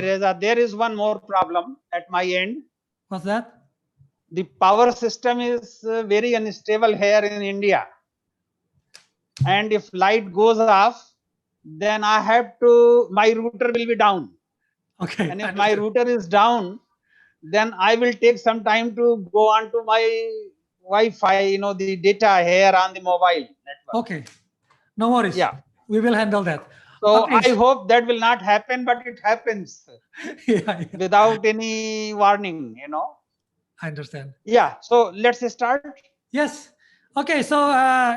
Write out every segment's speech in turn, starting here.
Reza, there is one more problem at my end. What's that? The power system is very unstable here in India. And if light goes off, then I have to, my router will be down. Okay. And if my router is down, then I will take some time to go on to my Wi-Fi, the data here on the mobile network. Okay. No worries. Yeah. We will handle that. So Okay. I hope that will not happen, but it happens Yeah. without any warning, I understand. Yeah. So let's start. Yes. Okay, so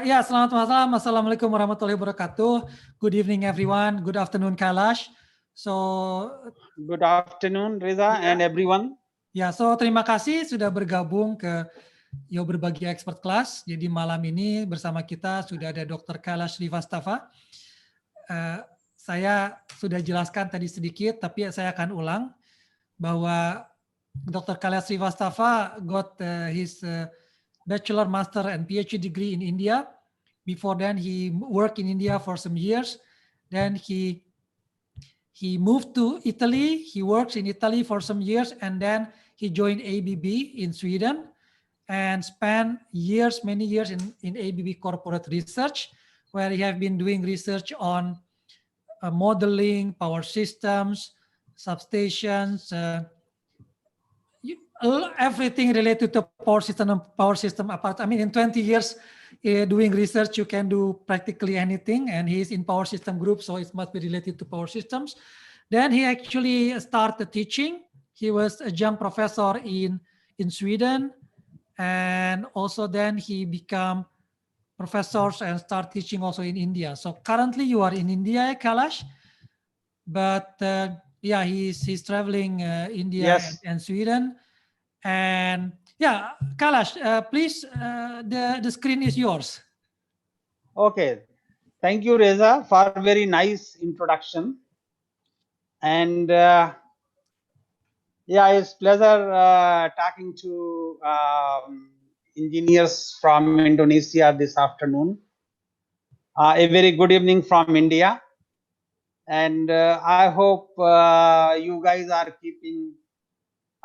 yeah, selamat malam. Assalamualaikum warahmatullahi wabarakatuh. Good evening, everyone. Good afternoon, Kailash. So, good afternoon, Reza, and everyone. Ya, so terima kasih sudah bergabung ke Yo Berbagi Expert Class. Jadi malam ini bersama kita sudah ada Dr. Kailash Srivastava. Saya sudah jelaskan tadi sedikit, tapi saya akan ulang bahwa Dr. Kailash Srivastava got his bachelor, master, and PhD degree in India. Before then, he worked in India for some years. Then he moved to Italy. He works in Italy for some years, and then he joined ABB in Sweden and spent many years in ABB corporate research, where he have been doing research on modeling, power systems, substations, everything related to power system and power system apart. I mean, in 20 years doing research, you can do practically anything, and he's in power system group, so it must be related to power systems. Then he actually started teaching. He was adjunct professor in Sweden, and also then he became professors and start teaching also in India. So currently you are in India, Kailash, but yeah, he's traveling India and Sweden. And yeah, Kailash, please, the screen is yours. Okay, thank you, Reza, for a very nice introduction. And yeah, it's pleasure talking to engineers from Indonesia this afternoon. A very good evening from India. And I hope you guys are keeping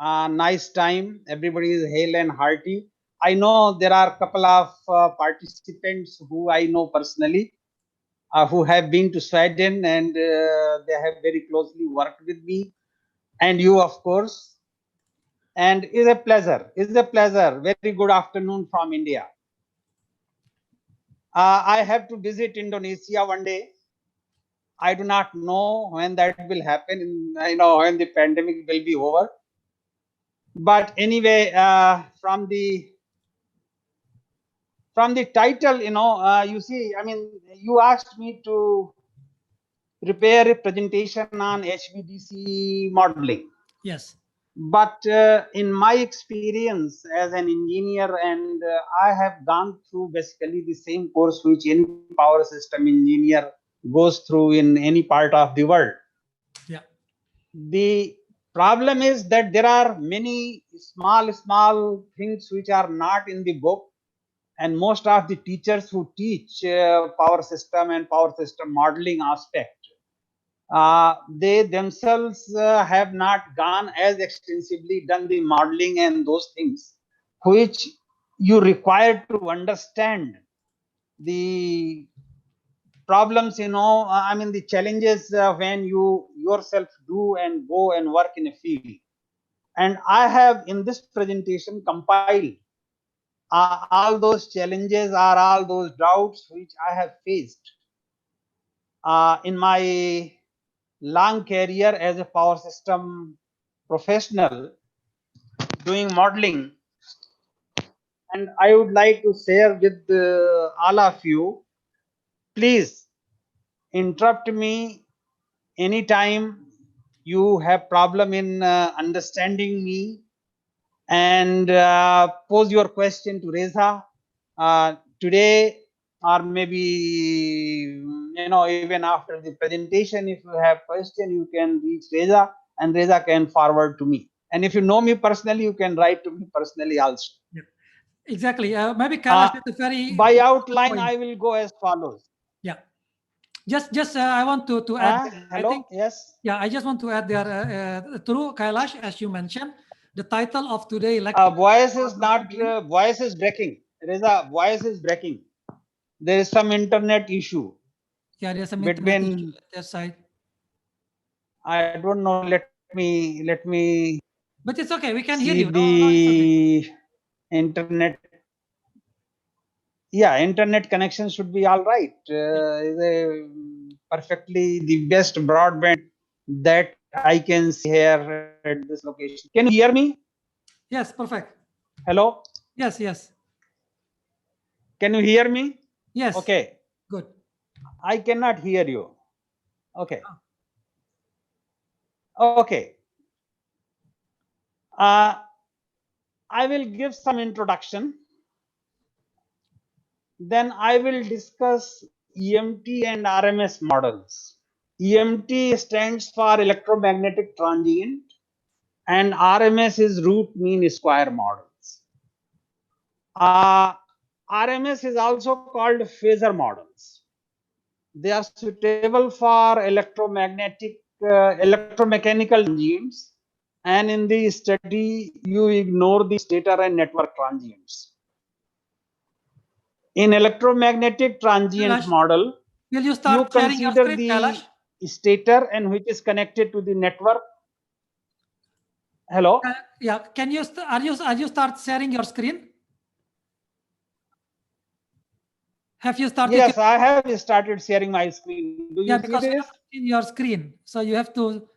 a nice time. Everybody is hale and hearty. I know there are a couple of participants who I know personally, who have been to Sweden, and they have very closely worked with me, and you, of course. And it's a pleasure. Very good afternoon from India. I have to visit Indonesia one day. I do not know when that will happen. I know when the pandemic will be over. But anyway, from the title, you see, I mean, you asked me to prepare a presentation on HVDC modeling. Yes. But in my experience as an engineer, and I have gone through basically the same course which any power system engineer goes through in any part of the world. Yeah. The problem is that there are many small things which are not in the book, and most of the teachers who teach power system and power system modeling aspect, they themselves have not gone as extensively done the modeling and those things which you require to understand the problems, I mean the challenges when you yourself do and go and work in a field. And I have in this presentation compiled all those challenges or all those doubts which I have faced in my long career as a power system professional doing modeling. And I would like to share with all of you. Please interrupt me anytime you have problem in understanding me, and pose your question to Reza today, or maybe even after the presentation. If you have question, you can reach Reza, and Reza can forward to me. And if you know me personally, you can write to me personally also. Yeah. Exactly. Maybe Kailash is a very by outline point. I will go as follows. Yeah. Just I want to add. I Hello. think, Yes. yeah, I just want to add there, through Kailash, as you mentioned, the title of today lecture. Voice is not. Voice is breaking. Reza, voice is breaking. There is some internet issue Yeah, there's some internet issue between. at their side. I don't know. Let me But it's okay. We can hear see you. No, no, it's okay. the internet. Yeah, internet connection should be all right. Is a perfectly the best broadband that I can see here at this location. Can you hear me? Yes, perfect. Hello? Yes, yes, Can you hear me? yes. Okay. Good. I cannot hear you. Okay. Okay. I will give some introduction. Then I will discuss EMT and RMS models. EMT stands for electromagnetic transient and RMS is root mean square models. RMS is also called phasor models. They are suitable for electromechanical transients, and in the study you ignore the stator and network transients. In electromagnetic transient Kailash, model, will you you start sharing your consider screen, the Kailash? stator and which is connected to the network. Hello? Yeah, can you, are you start sharing your screen? Have you started? Yes, I have started sharing my screen. Do you Yeah, see because we this? have seen your screen. So you have to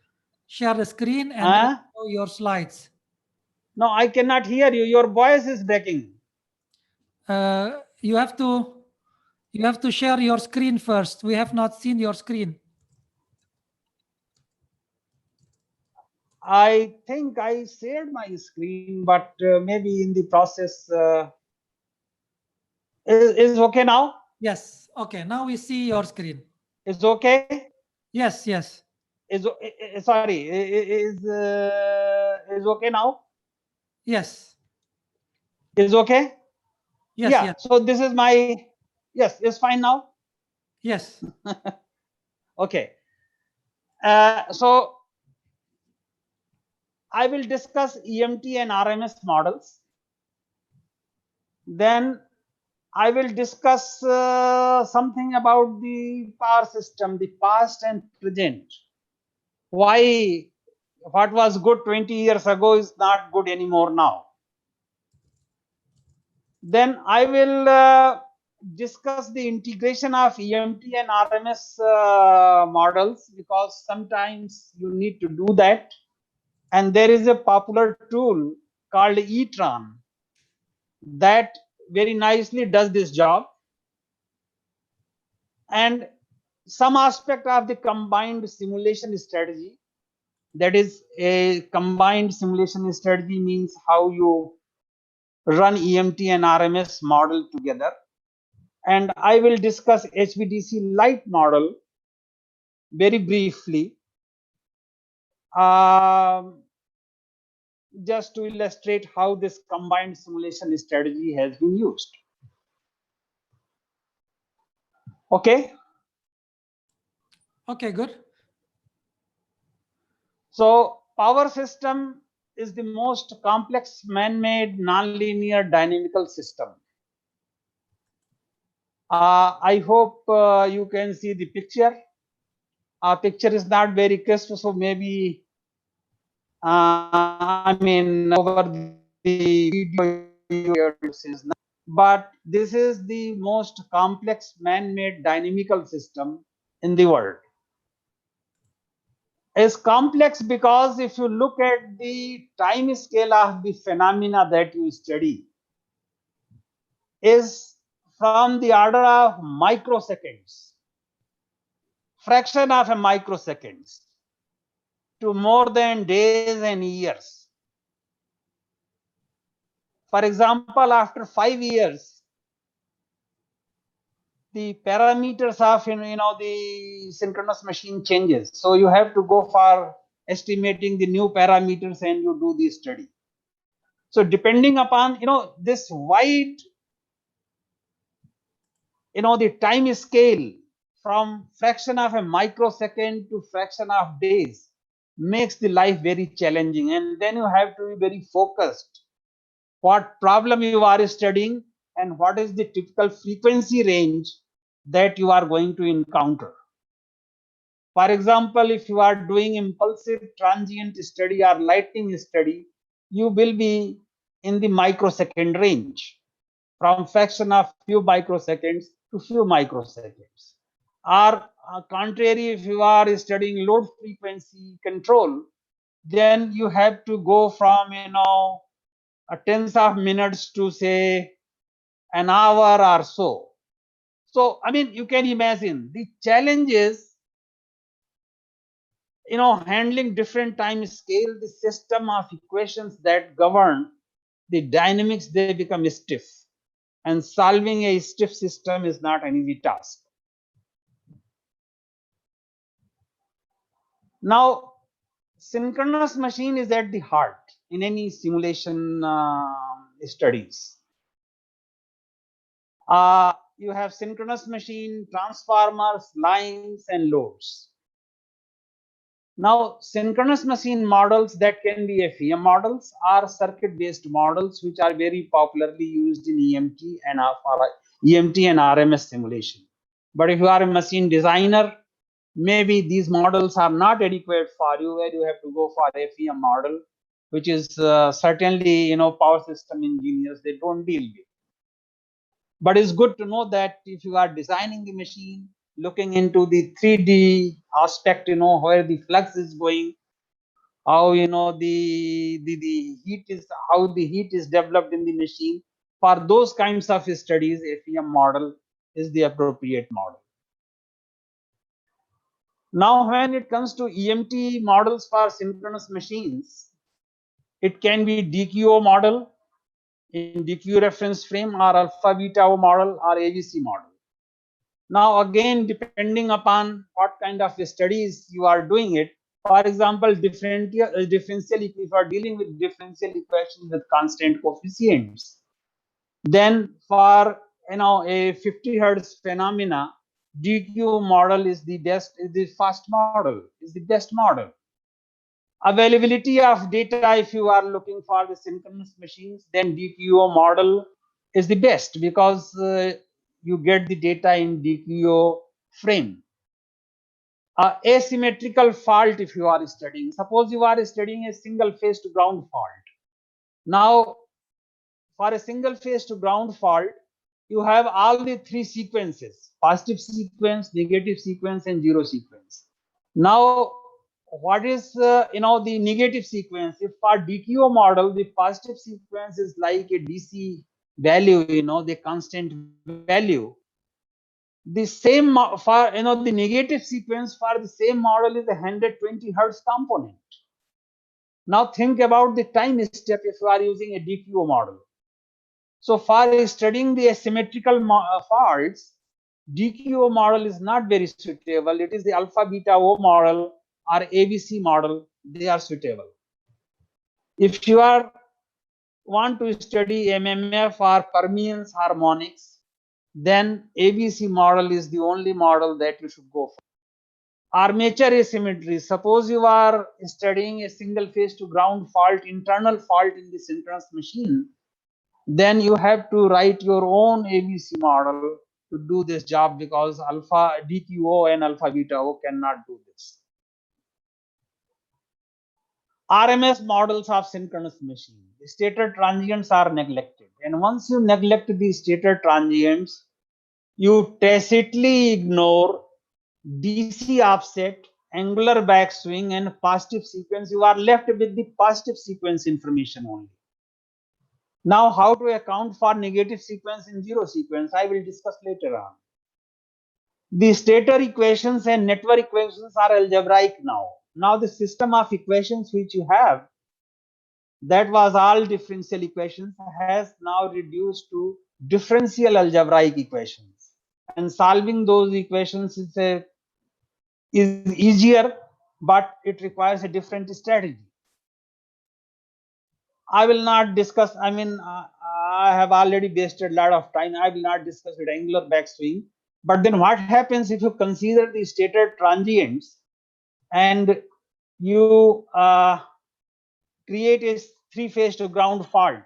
share the screen and then show your slides. No, I cannot hear you. Your voice is breaking. You have to share your screen first. We have not seen your screen. I think I shared my screen, but maybe in the process, is okay now? Yes. Okay. Now we see your screen. Is okay? Yes. Yes. Sorry, is okay now? Yes. Is okay? Yes. Yeah. Yes. So this is my, yes, it's fine now. Yes. Okay. So I will discuss EMT and RMS models. Then I will discuss something about the power system, the past and present. Why what was good 20 years ago is not good anymore now. Then I will discuss the integration of EMT and RMS models, because sometimes you need to do that. And there is a popular tool called eTron that very nicely does this job. And some aspect of the combined simulation strategy, that is, a combined simulation strategy means how you run EMT and RMS model together. And I will discuss HVDC light model very briefly, just to illustrate how this combined simulation strategy has been used. Okay. Okay. Good. So power system is the most complex man-made nonlinear dynamical system. I hope you can see the picture. Our picture is not very crisp, so maybe I mean over the video, but this is the most complex man-made dynamical system in the world. Is complex because if you look at the time scale of the phenomena that you study, is from the order of microseconds, fraction of a microseconds, to more than days and years. For example, after 5 years, the parameters of the synchronous machine changes. So you have to go for estimating the new parameters and you do the study. So depending upon this wide the time scale, from fraction of a microsecond to fraction of days makes the life very challenging, and then you have to be very focused what problem you are studying and what is the typical frequency range that you are going to encounter. For example, if you are doing impulsive transient study or lightning study, you will be in the microsecond range, from fraction of few microseconds to few microseconds. Or contrary, if you are studying load frequency control, then you have to go from tens of minutes to say an hour or so. So I mean, you can imagine the challenge is handling different time scale, the system of equations that govern the dynamics, they become stiff, and solving a stiff system is not an easy task. Now, synchronous machine is at the heart in any simulation studies. You have synchronous machine, transformers, lines, and loads. Now, synchronous machine models that can be FEM models are circuit-based models which are very popularly used in EMT and RMS simulation. But if you are a machine designer, maybe these models are not adequate for you, where you have to go for FEM model, which is certainly power system engineers, they don't deal with. But it's good to know that if you are designing the machine, looking into the 3D aspect, where the flux is going, how the heat is, how the heat is developed in the machine, for those kinds of studies, FEM model is the appropriate model. Now, when it comes to EMT models for synchronous machines, it can be DQO model in DQ reference frame, or alpha beta O model, or ABC model. Now, again, depending upon what kind of studies you are doing it, for example, differential, if you are dealing with differential equations with constant coefficients, then for a 50 hertz phenomena, DQ model is the best, is the first model, is the best model. Availability of data, if you are looking for the synchronous machines, then DQO model is the best, because you get the data in DQO frame. Asymmetrical fault, if you are studying, suppose you are studying a single phase to ground fault. Now, for a single phase to ground fault, you have all the three sequences: positive sequence, negative sequence, and zero sequence. Now, what is the negative sequence? If for DQO model, the positive sequence is like a DC value, the constant value. The same for the negative sequence for the same model is a 120 hertz component. Now think about the time step if you are using a DQO model. So for studying the asymmetrical faults, DQO model is not very suitable. It is the alpha beta O model or ABC model, they are suitable. If you want to study MMF or permeance harmonics, then ABC model is the only model that you should go for. Armature asymmetry. Suppose you are studying a single phase to ground fault, internal fault in the synchronous machine, then you have to write your own ABC model to do this job, because alpha DQO and alpha beta O cannot do this. RMS models of synchronous machine. The stator transients are neglected, and once you neglect the stator transients, you tacitly ignore DC offset, angular backswing, and positive sequence. You are left with the positive sequence information only. Now, how to account for negative sequence and zero sequence, I will discuss later on. The stator equations and network equations are algebraic now. Now, the system of equations which you have, that was all differential equations, has now reduced to differential algebraic equations. And solving those equations is easier, but it requires a different strategy. I will not discuss, I mean, I have already wasted a lot of time. I will not discuss rectangular backswing. But then what happens if you consider the stator transients and you create a three-phase to ground fault?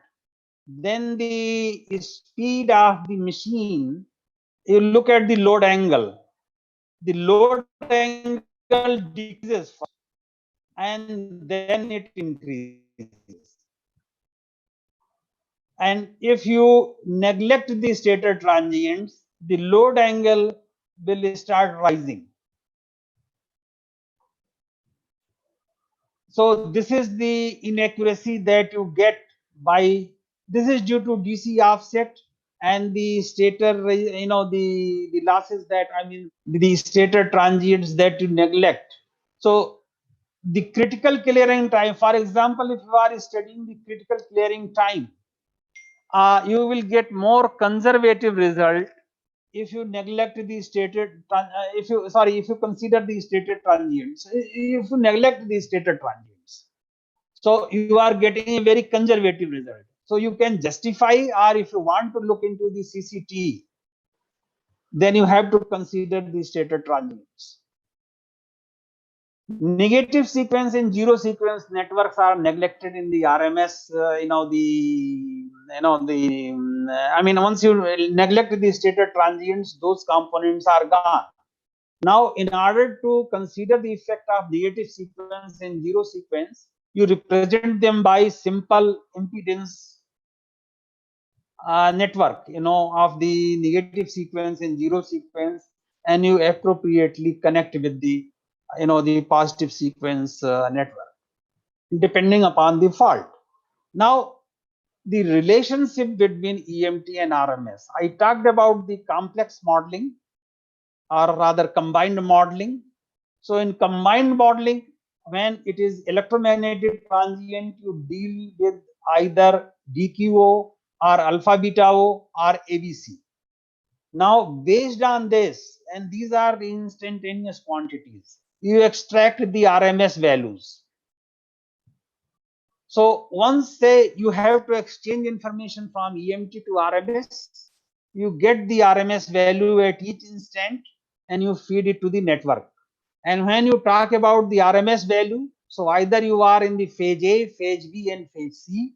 Then the speed of the machine, you look at the load angle. The load angle decreases first and then it increases. And if you neglect the stator transients, the load angle will start rising. So this is the inaccuracy that you get by, this is due to DC offset and the stator, the losses that, the stator transients that you neglect. So the critical clearing time, for example, if you are studying the critical clearing time, you will get more conservative result if you neglect the stated, if you consider the stated transients, if you neglect the stated transients. So you are getting a very conservative result. So you can justify, or if you want to look into the CCT, then you have to consider the stated transients. Negative sequence and zero sequence networks are neglected in the RMS. Once you neglect the stated transients, those components are gone. Now, in order to consider the effect of negative sequence and zero sequence, you represent them by simple impedance network, of the negative sequence and zero sequence, and you appropriately connect with the, the positive sequence network, depending upon the fault. Now, the relationship between EMT and RMS. I talked about the complex modeling, or rather combined modeling. So in combined modeling, when it is electromagnetic transient, you deal with either DQO or alpha beta O or ABC. Now, based on this, and these are the instantaneous quantities, you extract the RMS values. So once, say, you have to exchange information from EMT to RMS, you get the RMS value at each instant and you feed it to the network. And when you talk about the RMS value, so either you are in the phase A, phase B, and phase C,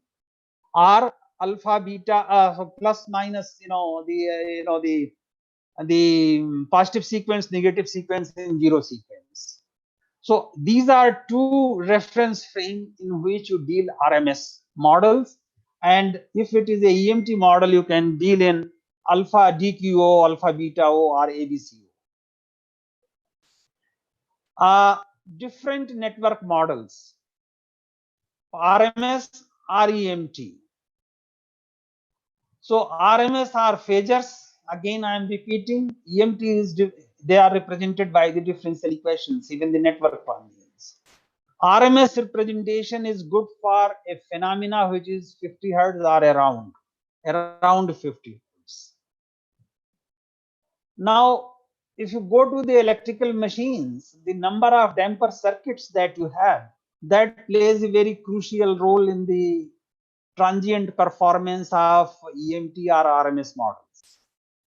or alpha, beta, plus minus, the positive sequence, negative sequence, and zero sequence. So these are two reference frames in which you deal RMS models. And if it is a EMT model, you can deal in alpha DQO, alpha beta O, or ABCO. Different network models, RMS or EMT. So RMS are phasors. Again, I am repeating, EMT is, they are represented by the differential equations, even the network functions. RMS representation is good for a phenomena which is 50 hertz or around 50 hertz. Now, if you go to the electrical machines, the number of damper circuits that you have, that plays a very crucial role in the transient performance of EMT or RMS models.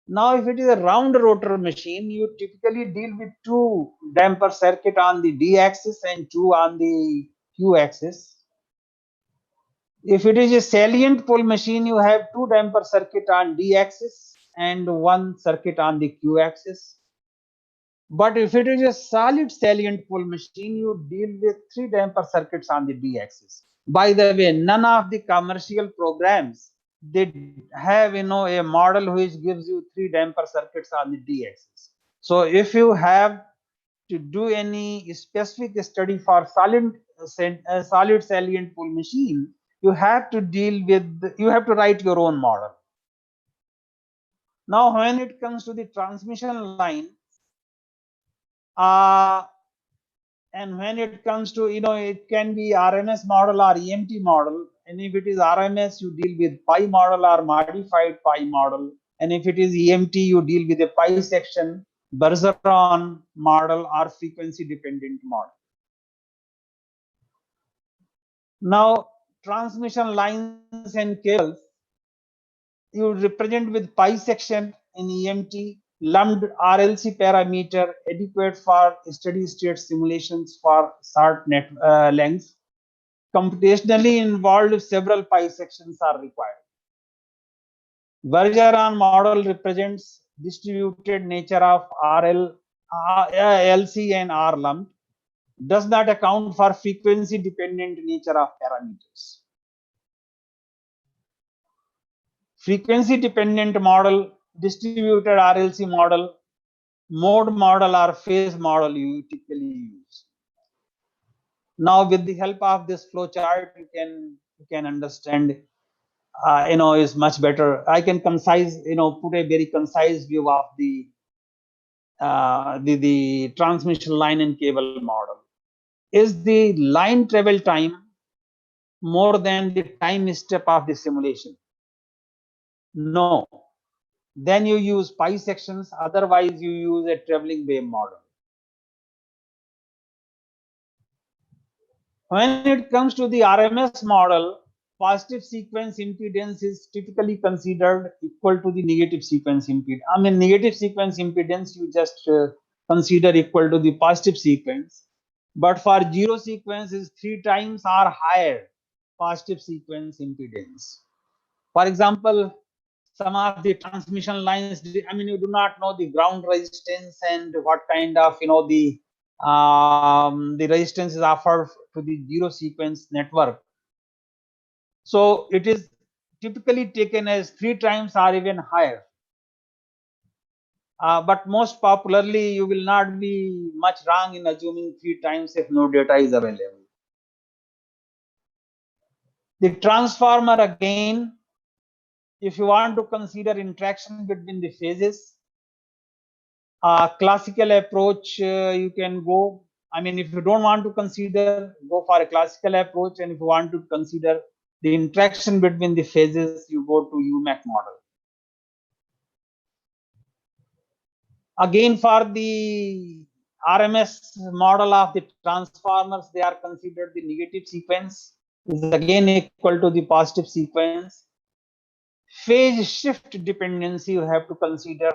Now, if it is a round rotor machine, you typically deal with two damper circuit on the D axis and two on the Q axis. If it is a salient pole machine, you have two damper circuit on D axis and one circuit on the Q axis. But if it is a solid salient pole machine, you deal with three damper circuits on the D axis. By the way, none of the commercial programs, they have, a model which gives you three damper circuits on the D axis. So if you have to do any specific study for solid salient pole machine, you have to write your own model. Now, when it comes to the transmission line, and when it comes to, it can be RMS model or EMT model. And if it is RMS, you deal with pi model or modified pi model. And if it is EMT, you deal with a pi section, Bergeron model, or frequency dependent model. Now, transmission lines and cables, you represent with pi section in EMT lumped RLC parameter adequate for steady state simulations for short net lengths. Computationally involved several pi sections are required. Bergeron model represents distributed nature of LC and R lump, does not account for frequency dependent nature of parameters. Frequency dependent model, distributed RLC model, mode model or phase model you typically use. Now with the help of this flow chart, you can understand is much better. I can concise, put a very concise view of the transmission line and cable model. Is the line travel time more than the time step of the simulation? No. Then you use pi sections, otherwise you use a traveling wave model. When it comes to the RMS model, positive sequence impedance is typically considered equal to the negative sequence impedance. I mean, negative sequence impedance you just consider equal to the positive sequence. But for zero sequence is 3 times or higher positive sequence impedance. For example, some of the transmission lines, I mean, you do not know the ground resistance and what kind of, the resistance is offered to the zero sequence network. So it is typically taken as 3 times or even higher. But most popularly, you will not be much wrong in assuming 3 times if no data is available. The transformer again, if you want to consider interaction between the phases, classical approach you can go. I mean, if you don't want to consider, go for a classical approach, and if you want to consider the interaction between the phases, you go to UMAC model. Again, for the RMS model of the transformers, they are considered the negative sequence is again equal to the positive sequence. Phase shift dependency you have to consider.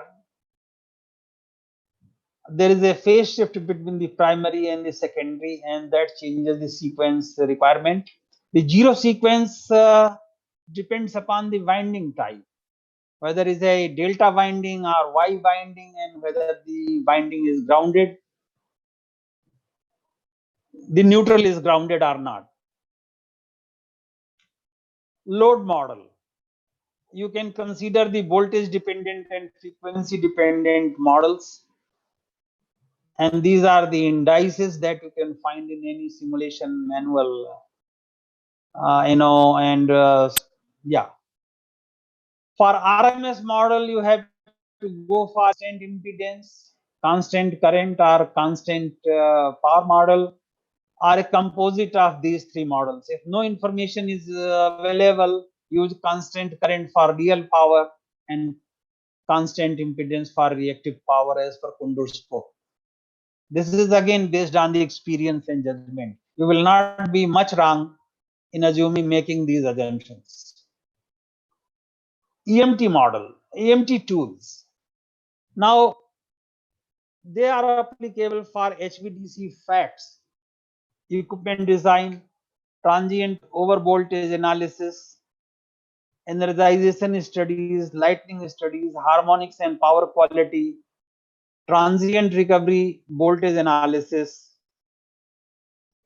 There is a phase shift between the primary and the secondary, and that changes the sequence requirement. The zero sequence depends upon the winding type, whether it's a delta winding or Y winding, and whether the winding is grounded, the neutral is grounded or not. Load model, you can consider the voltage dependent and frequency dependent models, and these are the indices that you can find in any simulation manual. Yeah. For RMS model, you have to go for constant impedance, constant current, or constant power model, or a composite of these 3 models. If no information is available, use constant current for real power and constant impedance for reactive power as per Kundur's book. This is again based on the experience and judgment. You will not be much wrong in assuming making these assumptions. EMT model, EMT tools. Now, they are applicable for HVDC facts, equipment design, transient overvoltage analysis, energization studies, lightning studies, harmonics and power quality, transient recovery voltage analysis,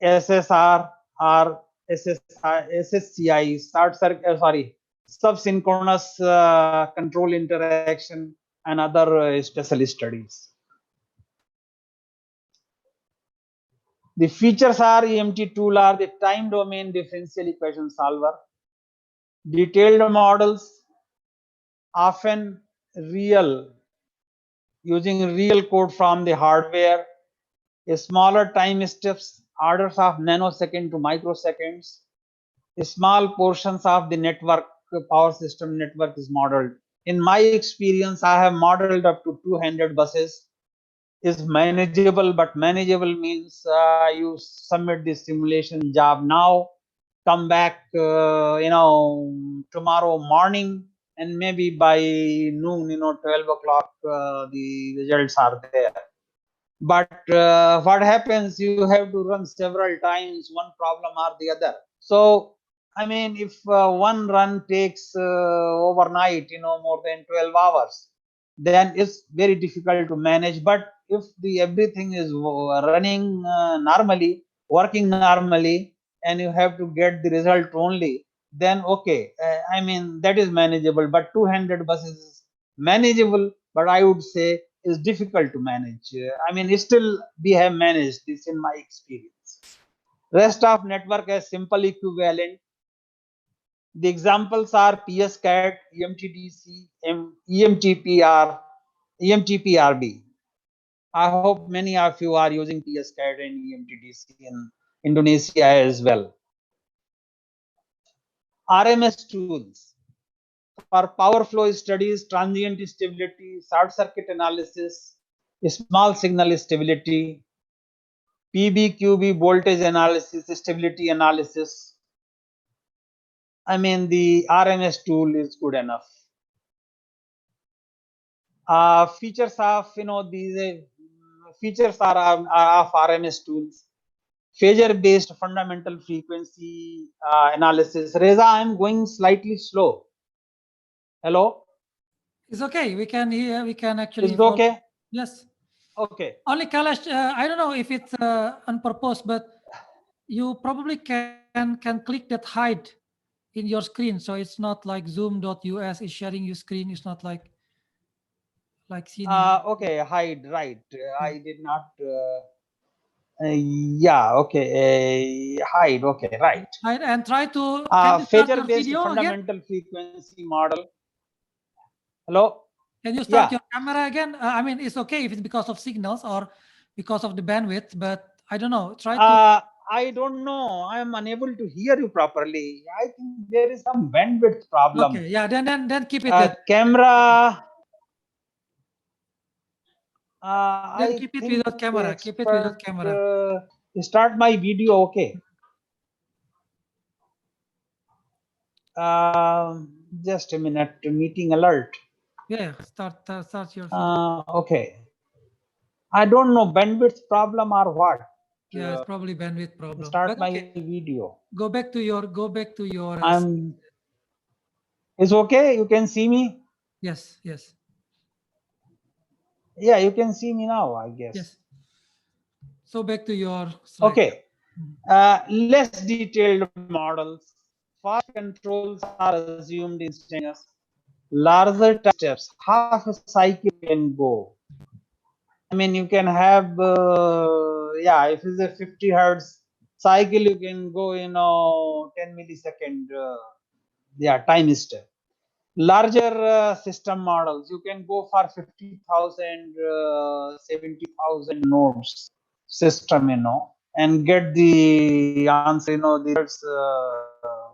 SSR or SSCI, subsynchronous control interaction, and other special studies. The features are EMT tool are the time domain differential equation solver, detailed models, often real, using real code from the hardware, a smaller time steps, orders of nanosecond to microseconds, small portions of the network, power system network is modeled. In my experience, I have modeled up to 200 buses. Is manageable, but manageable means you submit the simulation job now, come back tomorrow morning, and maybe by noon, 12 o'clock, the results are there. But what happens, you have to run several times, one problem or the other. So I mean, if one run takes overnight, more than 12 hours, then it's very difficult to manage. But if the everything is running normally, working normally, and you have to get the result only, then okay, I mean, that is manageable. But 200 buses is manageable, but I would say is difficult to manage. I mean, still we have managed this in my experience. Rest of network has simple equivalent. The examples are PSCAT, EMTDC, EMTPR, EMTPRB. I hope many of you are using PSCAT and EMTDC in Indonesia as well. RMS tools for power flow studies, transient stability, short circuit analysis, small signal stability, PBQB voltage analysis, stability analysis. I mean, the RMS tool is good enough. Features of these features are of RMS tools. Phasor based fundamental frequency analysis. Reza, I'm going slightly slow. Hello? It's okay. We can hear. We can actually. Is it okay? Yes. Okay. Only Kailash, I don't know if it's on purpose, but you probably can click that hide in your screen, so it's not like Zoom.us is sharing your screen. It's not like seen in. Okay, hide, right. Yeah. I did not. Yeah, okay. Hide, okay, right. Hide and try to. Can you start your Phasor based video again? fundamental frequency model. Hello? Can you start Yeah. your camera again? I mean, it's okay if it's because of signals or because of the bandwidth, but I don't know. Try to. I don't know. I am unable to hear you properly. I think there is some bandwidth problem. Okay, yeah. Then keep it there. Camera. Then I keep it think without camera. Keep it without expert camera. start my video. Okay. Just a minute. Meeting alert. Yeah, start your video. Okay. I don't know bandwidth problem or what. Yeah, it's probably bandwidth problem. Start But my okay, video. go back to your. I'm. It's okay. You can see me. Yes, yes, Yeah, you can see me now, I guess. yes. So back to your slide. Okay. Less detailed models. Fast controls are assumed instantaneous. Larger time steps. Half a cycle can go. I mean, you can have, yeah, if it's a 50 hertz cycle, you can go, 10 millisecond, yeah, time step. Larger system models, you can go for 50,000, 70,000 nodes system, and get the answer, the results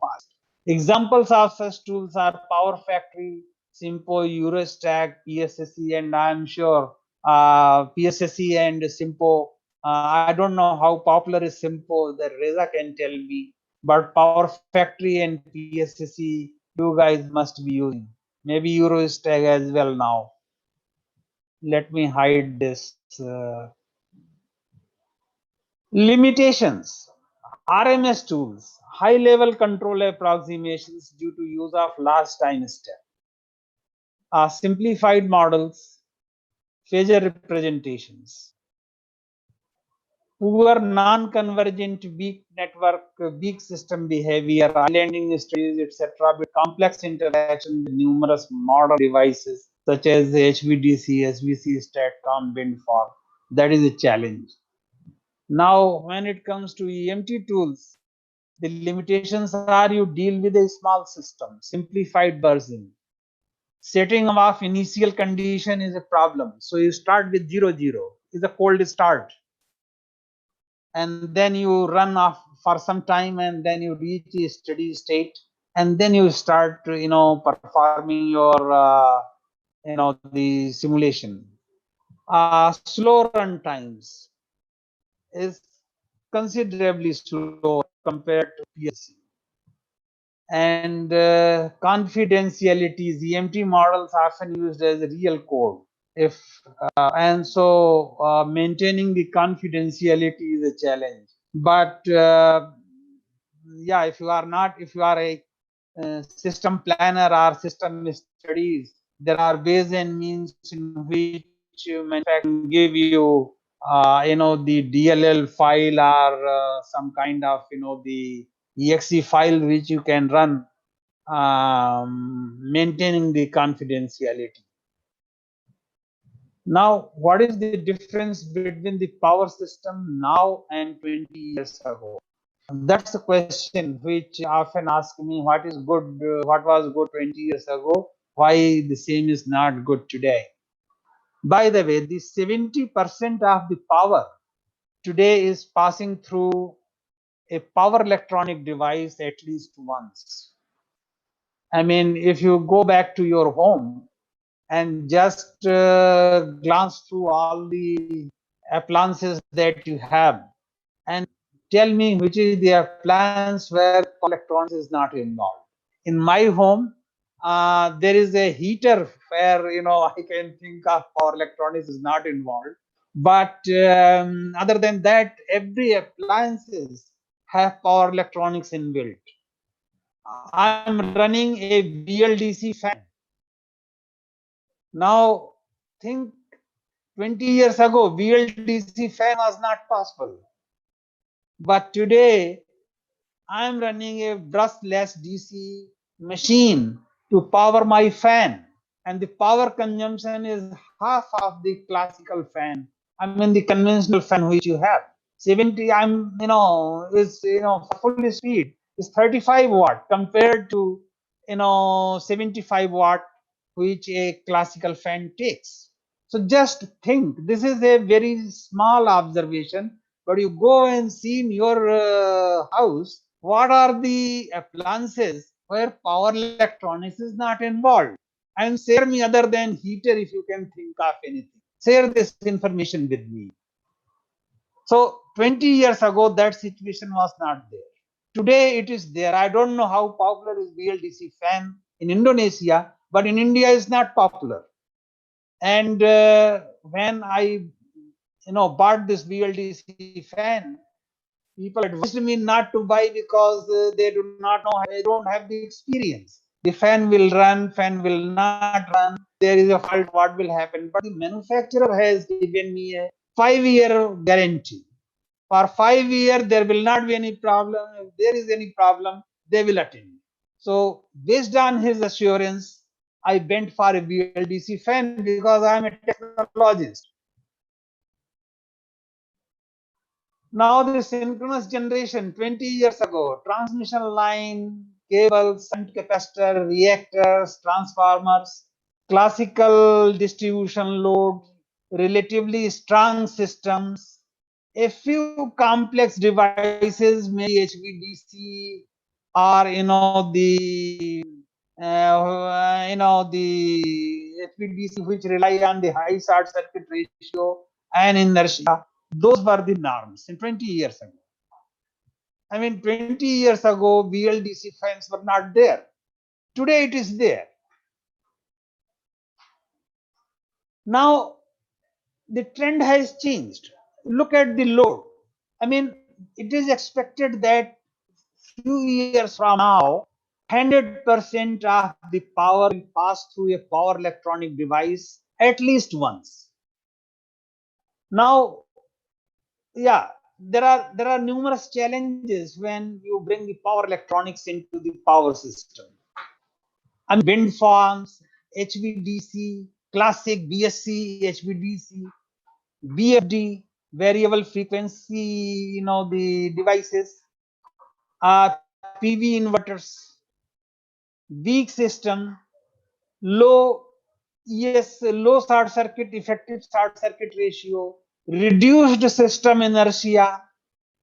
fast. Examples of such tools are Power Factory, Simpo, Eurostack, PSSE, and I'm sure PSSE and Simpo. I don't know how popular is Simpo. That Reza can tell me. But Power Factory and PSSE, you guys must be using. Maybe Eurostack as well now. Let me hide this. Limitations. RMS tools, high level control approximations due to use of last time step. Simplified models, phasor representations. Poor non-convergent weak network, weak system behavior, islanding studies, etc. with complex interaction with numerous model devices such as HVDC, SVC, STATCOM, wind farm. That is a challenge. Now, when it comes to EMT tools, the limitations are you deal with a small system, simplified version. Setting of initial condition is a problem. So you start with 0, 0 is a cold start. And then you run off for some time and then you reach a steady state. And then you start, performing your, the simulation. Slow run times is considerably slow compared to PSC. and confidentiality. ZMT models are often used as a real code. If and so maintaining the confidentiality is a challenge. But yeah, if you are a system planner or system studies, there are ways and means in which manufacturing give you the DLL file or some kind of the exe file which you can run, maintaining the confidentiality. Now, what is the difference between the power system now and 20 years ago? That's a question which often ask me, what is good, what was good 20 years ago, why the same is not good today. By the way, the 70% of the power today is passing through a power electronic device at least once. I mean, if you go back to your home and just glance through all the appliances that you have and tell me which is the appliance where electronics is not involved. In my home, there is a heater where I can think of power electronics is not involved. But other than that, every appliances have power electronics inbuilt. I'm running a VLDC fan. Now, think 20 years ago, VLDC fan was not possible. But today, I'm running a brushless DC machine to power my fan. And the power consumption is half of the classical fan. I mean, the conventional fan which you have. 70, is, full speed is 35 watt compared to, 75 watt, which a classical fan takes. So just think, this is a very small observation, but you go and see in your house, what are the appliances where power electronics is not involved? And share me other than heater if you can think of anything. Share this information with me. So 20 years ago, that situation was not there. Today it is there. I don't know how popular is VLDC fan in Indonesia, but in India it's not popular. And when I bought this VLDC fan, people advised me not to buy because they do not know, they don't have the experience. The fan will run, fan will not run. There is a fault, what will happen? But the manufacturer has given me a 5-year guarantee. For 5 years, there will not be any problem. If there is any problem, they will attend. So, based on his assurance, I went for a VLDC fan because I am a technologist. Now the synchronous generation 20 years ago, transmission line, cables, shunt capacitor, reactors, transformers, classical distribution load, relatively strong systems, a few complex devices, maybe HVDC or the HVDC which rely on the high short circuit ratio and inertia. Those were the norms in 20 years ago. I mean, 20 years ago, VLDC fans were not there. Today it is there. Now, the trend has changed. Look at the load. I mean, it is expected that few years from now, 100% of the power will pass through a power electronic device at least once. Now, yeah, there are numerous challenges when you bring the power electronics into the power system. I mean, wind farms, HVDC, classic BSC, HVDC, VFD, variable frequency, the devices, PV inverters, weak system, low low short circuit, effective short circuit ratio, reduced system inertia,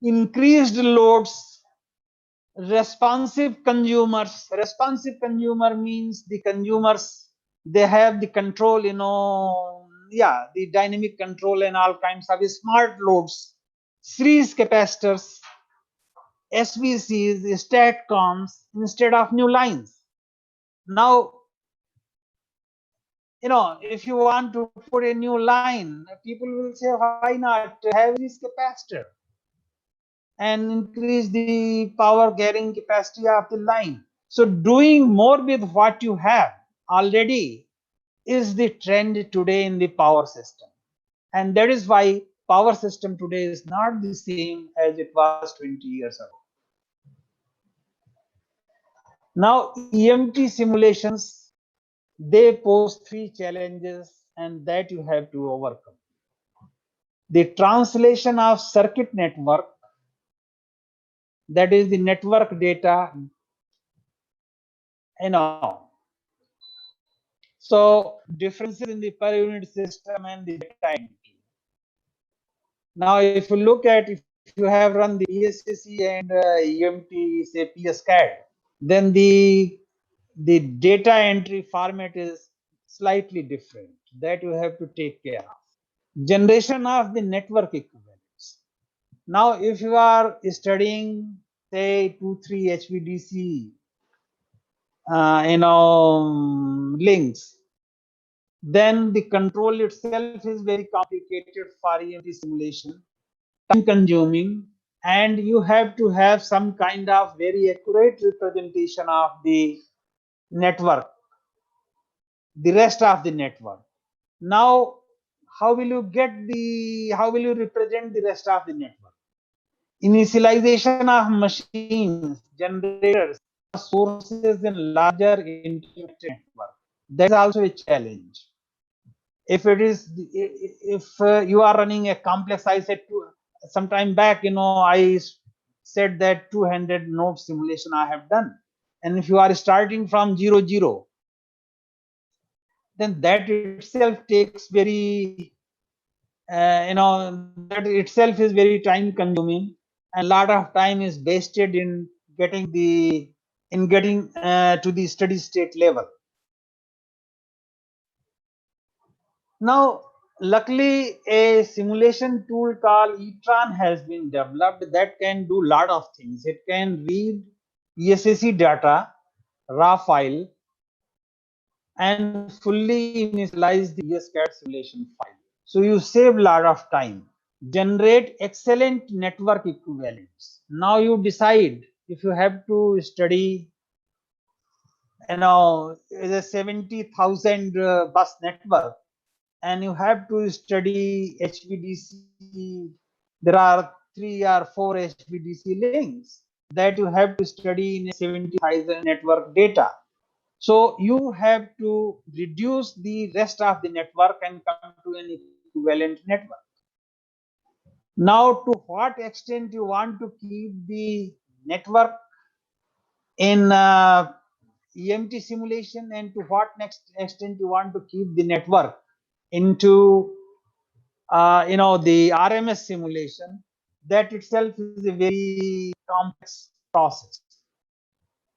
increased loads, responsive consumers. Responsive consumer means the consumers, they have the control, the dynamic control and all kinds of smart loads, series capacitors, SVCs, StatComs instead of new lines. Now, if you want to put a new line, people will say, why not have this capacitor and increase the power carrying capacity of the line? So doing more with what you have already is the trend today in the power system. And that is why power system today is not the same as it was 20 years ago. Now, EMT simulations, they pose three challenges and that you have to overcome. The translation of circuit network, that is the network data, so differences in the per unit system and the data entry. Now, if you look at, if you have run the ESCC and EMT, say PSCAD, then the data entry format is slightly different. That you have to take care of. Generation of the network equivalents. Now, if you are studying, say, 2-3 HVDC, links, then the control itself is very complicated for EMT simulation, time consuming, and you have to have some kind of very accurate representation of the network, the rest of the network. Now, how will you represent the rest of the network? Initialization of machines, generators, sources in larger interconnected network. That is also a challenge. If you are running a complex, I said some time back, I said that 200 node simulation I have done. And if you are starting from 0, then that itself takes very, that itself is very time consuming, and a lot of time is wasted in getting to the steady state level. Now, luckily, a simulation tool called eTron has been developed that can do a lot of things. It can read ESSC data, raw file, and fully initialize the ESCAD simulation file. So you save a lot of time. Generate excellent network equivalents. Now you decide if you have to study, a 70,000 bus network, and you have to study HVDC. There are 3 or 4 HVDC links that you have to study in a 70,000 network data. So you have to reduce the rest of the network and come to an equivalent network. Now, to what extent you want to keep the network in EMT simulation, and to what next extent you want to keep the network into the RMS simulation, that itself is a very complex process.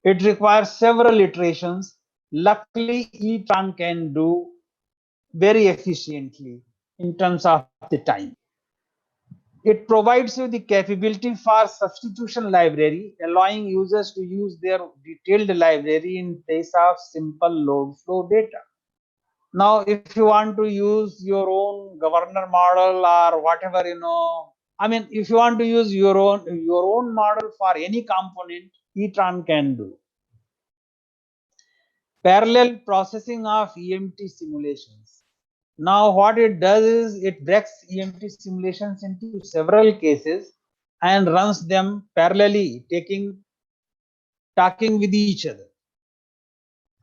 It requires several iterations. Luckily, eTron can do very efficiently in terms of the time. It provides you the capability for substitution library, allowing users to use their detailed library in place of simple load flow data. Now, if you want to use your own governor model or whatever, if you want to use your own model for any component, eTron can do. Parallel processing of EMT simulations. Now, what it does is it breaks EMT simulations into several cases and runs them parallelly, talking with each other.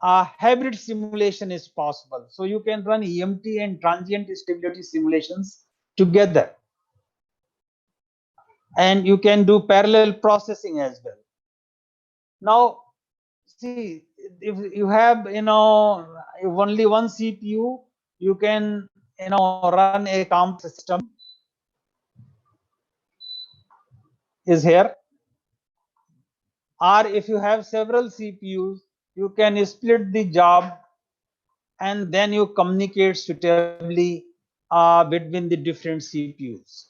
A hybrid simulation is possible. So you can run EMT and transient stability simulations together. And you can do parallel processing as well. Now, see, if you have, only one CPU, you can, run a complex system is here. Or if you have several CPUs, you can split the job and then you communicate suitably between the different CPUs.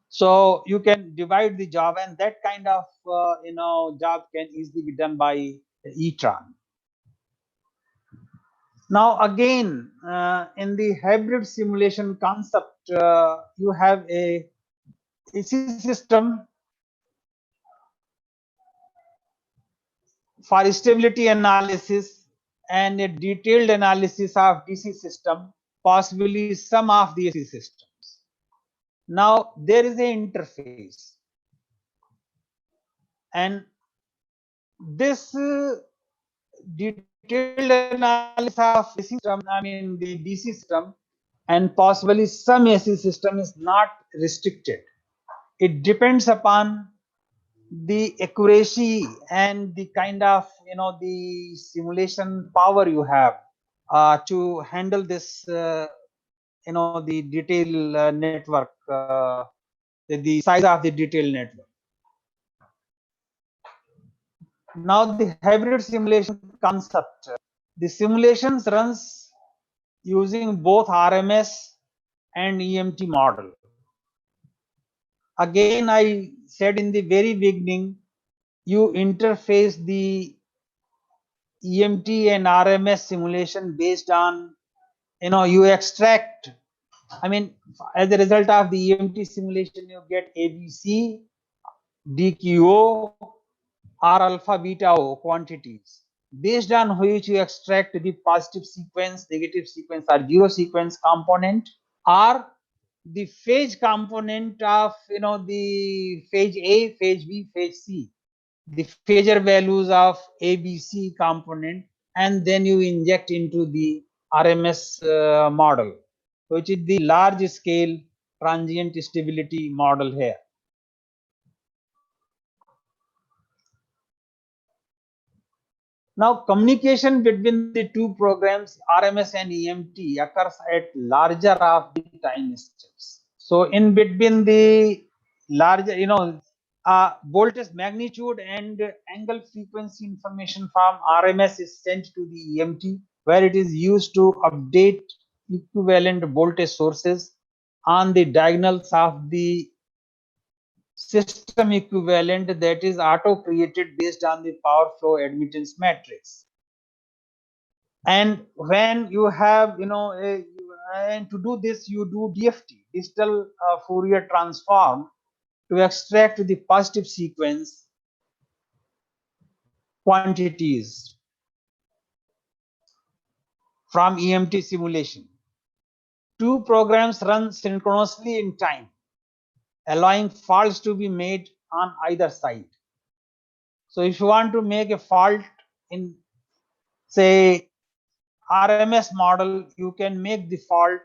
So you can divide the job, and that kind of job can easily be done by ETRAN. Now again, in the hybrid simulation concept, you have a AC system for stability analysis and a detailed analysis of DC system, possibly some of the AC systems. Now there is an interface, and this detailed analysis of AC system, I mean the DC system, and possibly some AC system is not restricted. It depends upon the accuracy and the kind of the simulation power you have to handle this the detail network, the size of the detail network. Now the hybrid simulation concept, the simulations runs using both RMS and EMT model. Again, I said in the very beginning, you interface the EMT and RMS simulation based on, you extract, I mean, as a result of the EMT simulation, you get ABC, DQO, R alpha beta O quantities, based on which you extract the positive sequence, negative sequence, or zero sequence component, or the phase component of the phase A, phase B, phase C, the phasor values of ABC component, and then you inject into the RMS model, which is the large scale transient stability model here. Now communication between the two programs, RMS and EMT, occurs at larger of the time steps. So in between the larger, voltage magnitude and angle frequency information from RMS is sent to the EMT, where it is used to update equivalent voltage sources on the diagonals of the system equivalent that is auto created based on the power flow admittance matrix. And when you have and to do this, you do DFT, digital Fourier transform, to extract the positive sequence quantities from EMT simulation. Two programs run synchronously in time, allowing faults to be made on either side. So if you want to make a fault in, say, RMS model, you can make the fault,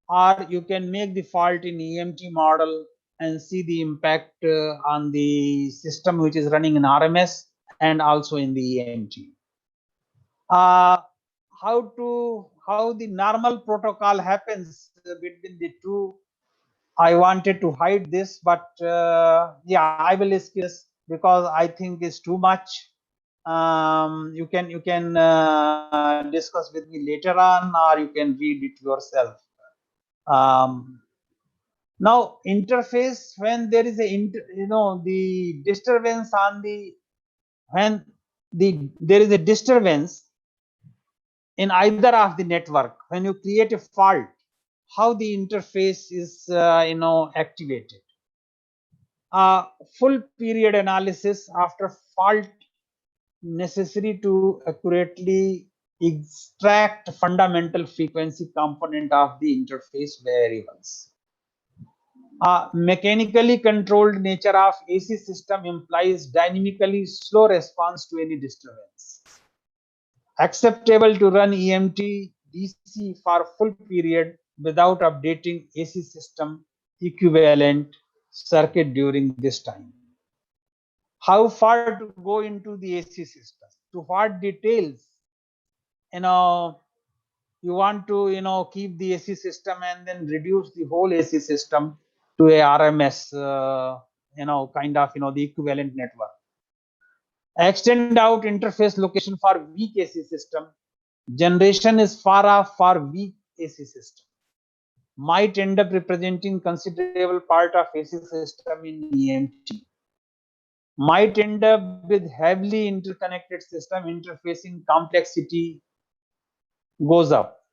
or you can make the fault in EMT model and see the impact on the system which is running in RMS and also in the EMT. How the normal protocol happens between the two, I wanted to hide this, but yeah, I will skip because I think it's too much. You can discuss with me later on, or you can read it yourself. Now interface, when there is a the disturbance on the, when there is a disturbance in either of the network, when you create a fault, how the interface is activated. Full period analysis after fault necessary to accurately extract fundamental frequency component of the interface variables. Mechanically controlled nature of AC system implies dynamically slow response to any disturbance. Acceptable to run EMT DC for full period without updating AC system equivalent circuit during this time. How far to go into the AC system? To what details? You want to keep the AC system and then reduce the whole AC system to a RMS, kind of the equivalent network. Extend out interface location for weak AC system. Generation is far off for weak AC system. might end up representing considerable part of AC system in EMT, might end up with heavily interconnected system interfacing complexity goes up.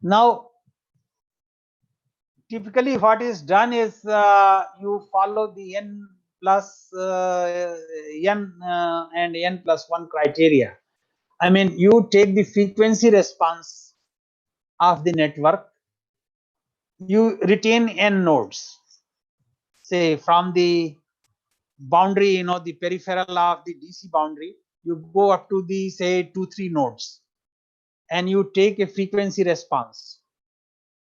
Now, typically what is done is you follow the n plus n and n plus 1 criteria. I mean, you take the frequency response of the network, you retain n nodes, say from the boundary, the peripheral of the DC boundary, you go up to the, say, 2-3 nodes, and you take a frequency response.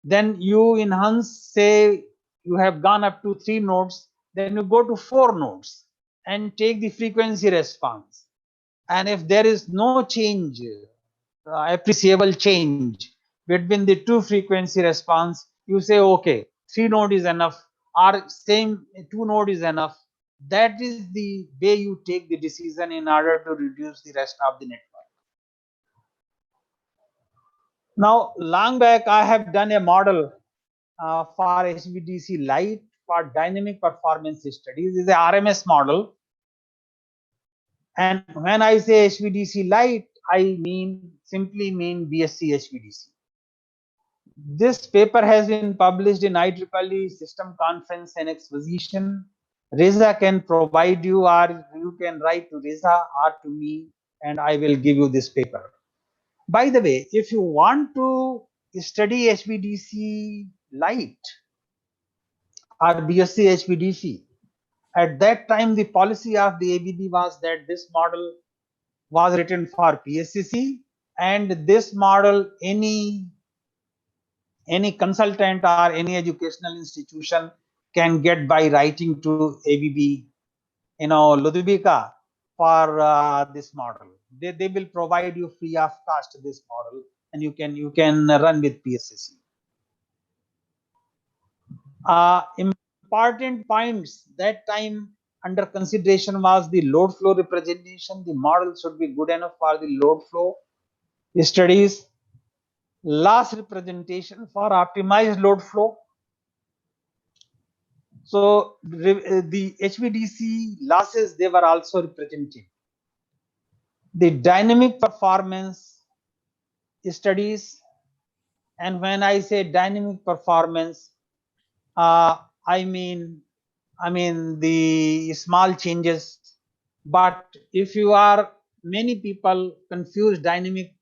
Then you enhance, say, you have gone up to 3 nodes, then you go to 4 nodes and take the frequency response. And if there is no change, appreciable change between the two frequency response, you say, okay, 3 node is enough, or same 2 node is enough. That is the way you take the decision in order to reduce the rest of the network. Now, long back, I have done a model for HVDC light for dynamic performance studies. Is a RMS model. And when I say HVDC light, I simply mean BSc HVDC. This paper has been published in IEEE System Conference and Exposition. Reza can provide you, or you can write to Reza or to me, and I will give you this paper. By the way, if you want to study HVDC light or BSc HVDC, at that time the policy of the ABB was that this model was written for PSCC, and this model any consultant or any educational institution can get by writing to ABB, Ludwika, for this model. They will provide you free of cost this model, and you can run with PSCC. Important points that time under consideration was the load flow representation. The model should be good enough for the load flow studies. Loss representation for optimized load flow. So the HVDC losses, they were also represented. The dynamic performance studies, and when I say dynamic performance, I mean the small changes. But if you are, many people confuse dynamic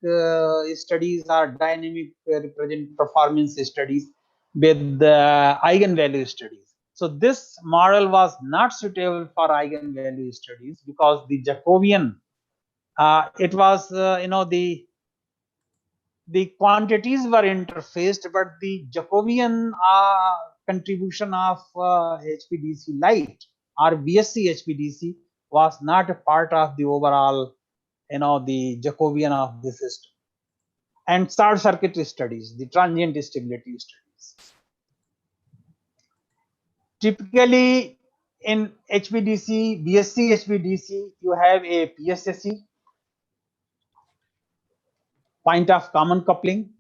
studies or dynamic represent performance studies with eigenvalue studies. So this model was not suitable for eigenvalue studies because the Jacobian, it was the quantities were interfaced, but the Jacobian contribution of HVDC light or BSc HVDC was not a part of the overall, the Jacobian of the system. And short circuit studies, the transient stability studies. Typically in HVDC, BSc HVDC, you have a PSSC, point of common coupling.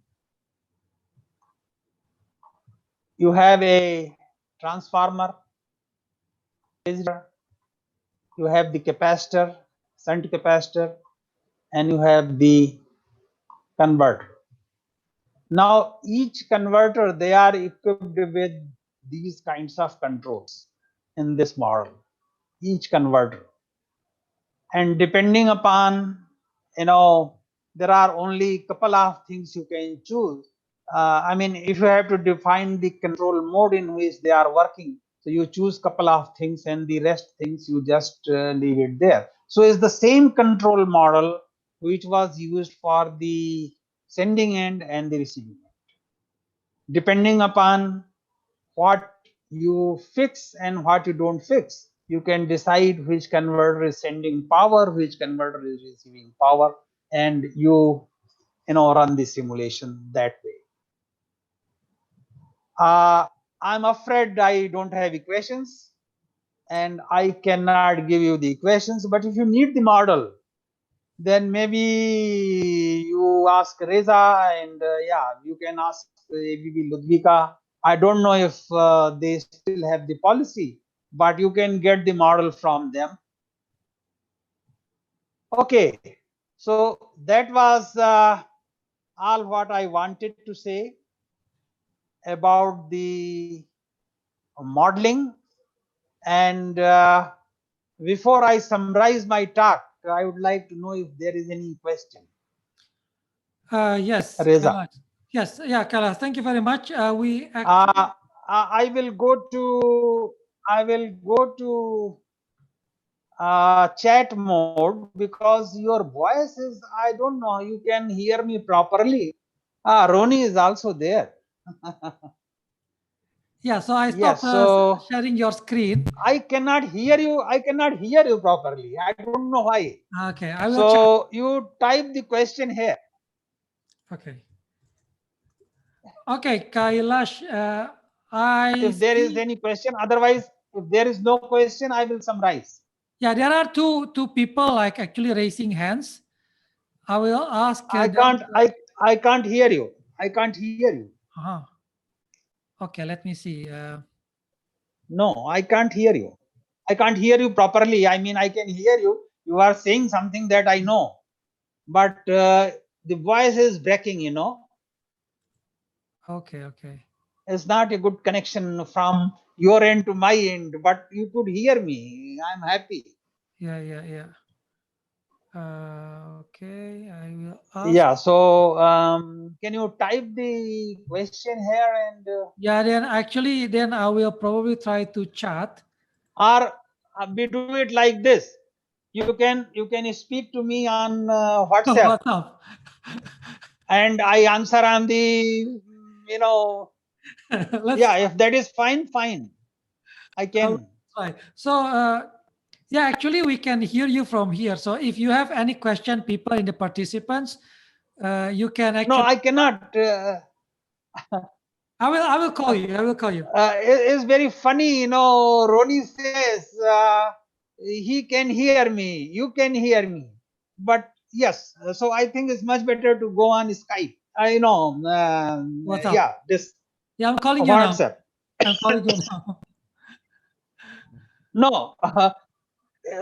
You have a transformer, you have the capacitor, shunt capacitor, and you have the converter. Now, each converter, they are equipped with these kinds of controls in this model, each converter. And depending upon, there are only a couple of things you can choose. If you have to define the control mode in which they are working, so you choose couple of things and the rest things you just leave it there. So it's the same control model which was used for the sending end and the receiving end. Depending upon what you fix and what you don't fix, you can decide which converter is sending power, which converter is receiving power, and you run the simulation that way. I'm afraid I don't have equations and I cannot give you the equations, but if you need the model, then maybe you ask Reza, and yeah, you can ask ABB Ludwika. I don't know if they still have the policy, but you can get the model from them. Okay, so that was all what I wanted to say about the modeling. And before I summarize my talk, I would like to know if there is any question. Yes, Reza. Kailash. Yes, yeah, Kailash. Thank you very much. We actually, I will go to chat mode because your voice is, I don't know, you can hear me properly. Roni is also there. yeah. So I Yes, stopped so sharing your screen. I cannot hear you. I cannot hear you properly. I don't know why. Okay, I will check. So you type the question here. Okay. Okay, Kailash. I If there is see. any question, otherwise, if there is no question, I will summarize. Yeah, there are two people like actually raising hands. I will ask I them. can't. I can't hear you. I can't hear you. Uh-huh. Okay, let me see. No, I can't hear you. I can't hear you properly. I mean, I can hear you. You are saying something that I know, but the voice is breaking. Okay, okay. It's not a good connection from your end to my end, but you could hear me. I'm happy. Yeah, yeah, yeah. Okay, I will ask. Yeah. So, can you type the question here and Yeah, then actually, then I will probably try to chat. or we do it like this? You can speak to me on WhatsApp, What's up? and I answer on the you know Let's yeah, try. if that is fine, fine, I I will can. try. So, yeah, actually, we can hear you from here. So, if you have any question, people in the participants, you can No, actually. I cannot. I will call you. I will call you. It's very funny, Roni says he can hear me, you can hear me, but yes, so I think it's much better to go on Skype. I know, What's up? yeah, this Yeah, I'm calling you now. WhatsApp. I'm calling you now. No,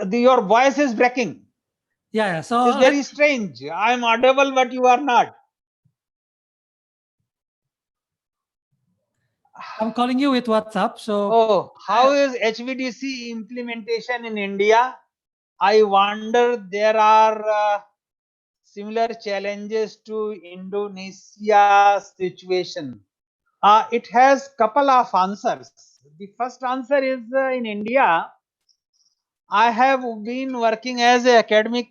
your voice is breaking. Yeah, yeah. So It's let very strange. I'm audible, but you are not. I'm calling you with WhatsApp. So Oh, how is HVDC implementation in India? I wonder there are similar challenges to Indonesia situation. It has couple of answers. The first answer is in India, I have been working as an academic.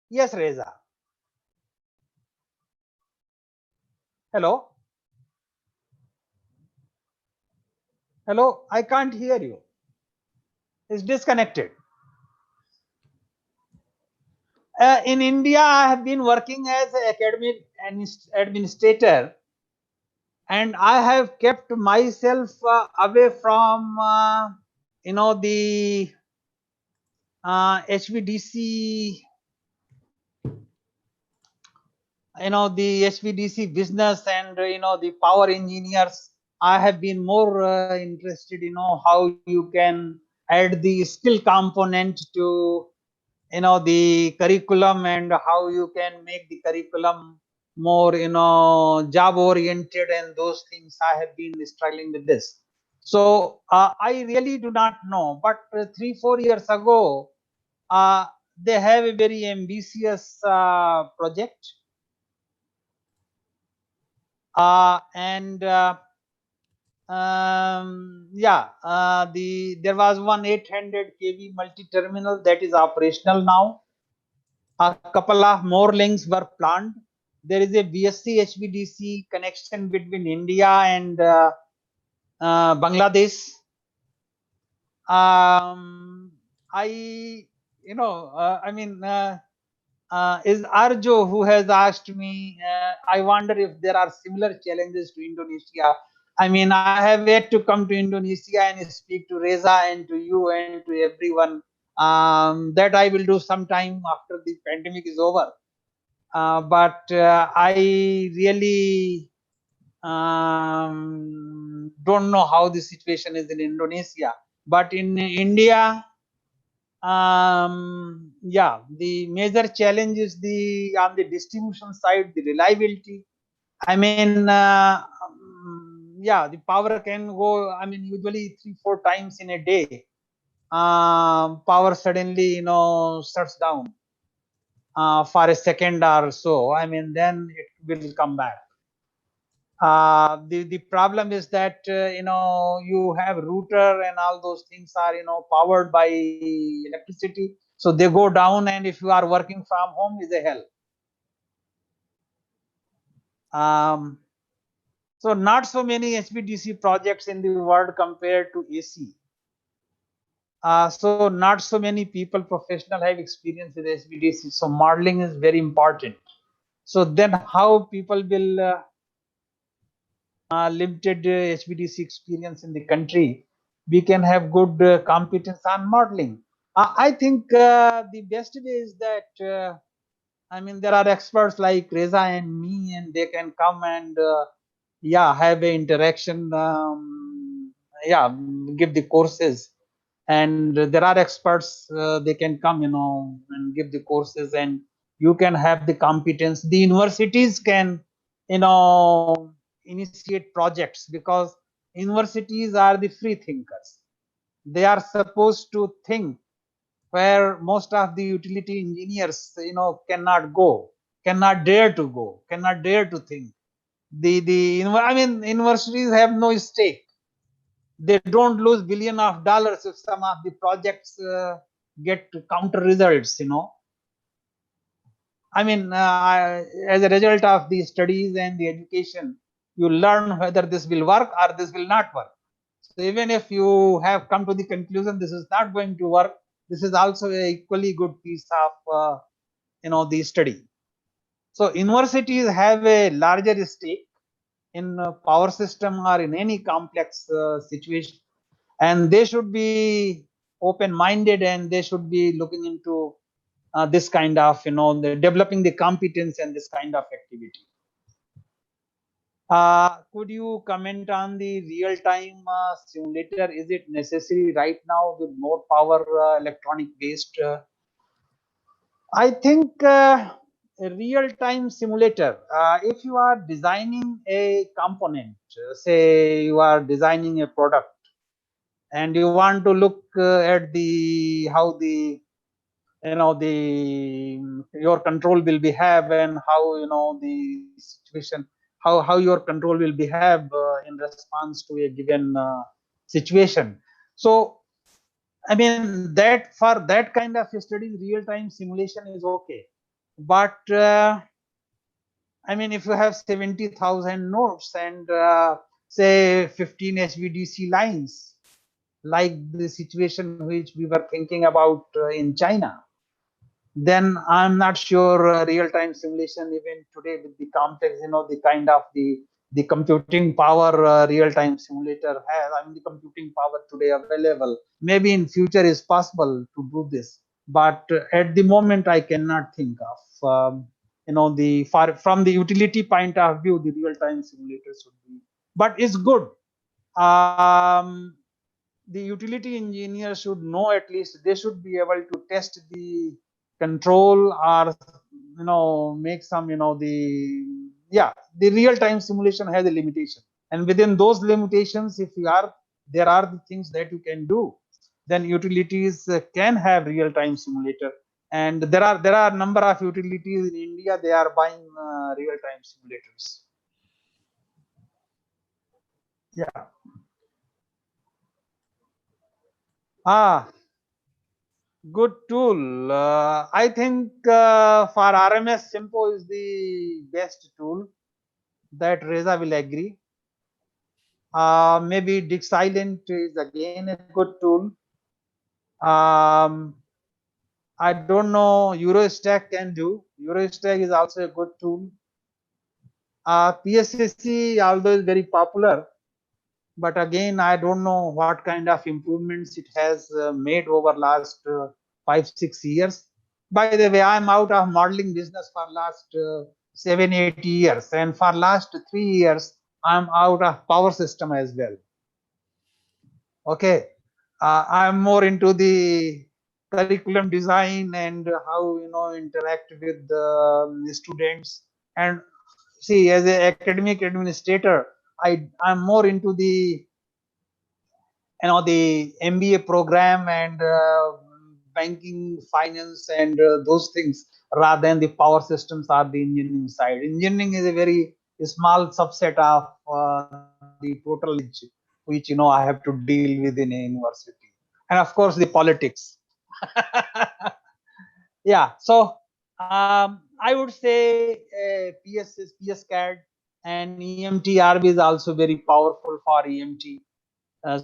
Yes, Reza. Hello. Hello. I can't hear you. It's disconnected. In India, I have been working as an academic administrator, and I have kept myself away from the HVDC, the HVDC business, and the power engineers. I have been more interested, how you can add the skill component to the curriculum, and how you can make the curriculum more job oriented, and those things. I have been struggling with this. So I really do not know, but 3-4 years ago they have a very ambitious project, and yeah, there was one 800 kV multi-terminal that is operational now. A couple of more links were planned. There is a BSc HVDC connection between India and Bangladesh. I, I mean, is Arjo who has asked me. I wonder if there are similar challenges to Indonesia. I mean, I have yet to come to Indonesia and speak to Reza and to you and to everyone. That I will do sometime after the pandemic is over. But I really don't know how the situation is in Indonesia. But in India, yeah, the major challenge is the on the distribution side, the reliability. I mean, yeah, the power can go. I mean, usually 3-4 times in a day. Power suddenly, shuts down for a second or so. I mean, then it will come back. The problem is that you have router and all those things are powered by electricity, so they go down, and if you are working from home is a hell. So not so many HVDC projects in the world compared to AC. So not so many people professional have experience with HVDC, so modeling is very important. So then how people will limited HVDC experience in the country, we can have good competence on modeling. I think the best way is that I mean, there are experts like Reza and me, and they can come and yeah, have a interaction. Yeah, give the courses, and there are experts. They can come, and give the courses, and you can have the competence. The universities can, initiate projects, because universities are the free thinkers. They are supposed to think where most of the utility engineers cannot go, cannot dare to go, cannot dare to think. I mean, universities have no stake. They don't lose billion of dollars if some of the projects get counter results. I mean, as a result of the studies and the education, you learn whether this will work or this will not work. So even if you have come to the conclusion this is not going to work, this is also a equally good piece of the study. So universities have a larger stake in power system or in any complex situation, and they should be open minded, and they should be looking into this kind of the developing the competence and this kind of activity. Could you comment on the real time simulator? Is it necessary right now with more power electronic based? I think a real time simulator, if you are designing a component, say you are designing a product, and you want to look at the how the your control will behave, and how the situation, how your control will behave in response to a given situation. So I mean, that for that kind of studies, real time simulation is okay. But I mean, if you have 70,000 nodes and say 15 HVDC lines, like the situation which we were thinking about in China, then I'm not sure real-time simulation even today with the complex, the kind of the computing power real-time simulator has. I mean, the computing power today available. Maybe in future is possible to do this, but at the moment I cannot think of. The from the utility point of view, the real-time simulator should be, but it's good. The utility engineer should know, at least they should be able to test the control, or make some the real time simulation has a limitation, and within those limitations, if you are there are the things that you can do, then utilities can have real time simulator. And there are number of utilities in India, they are buying real time simulators. Yeah. Good tool. I think for RMS, Simpo is the best tool. That Reza will agree. Maybe Dick Silent is again a good tool. I don't know. Eurostack can do. Eurostack is also a good tool. PSSC, although is very popular, but again, I don't know what kind of improvements it has made over last 5-6 years. By the way, I'm out of modeling business for last 7-8 years, and for last 3 years I'm out of power system as well. Okay, I'm more into the curriculum design and how interact with the students. And see, as an academic administrator, I'm more into the the MBA program and banking, finance, and those things, rather than the power systems or the engineering side. Engineering is a very small subset of the total knowledge which I have to deal with in a university, and of course the politics. Yeah, so I would say PSCAD and EMT-RB is also very powerful for EMT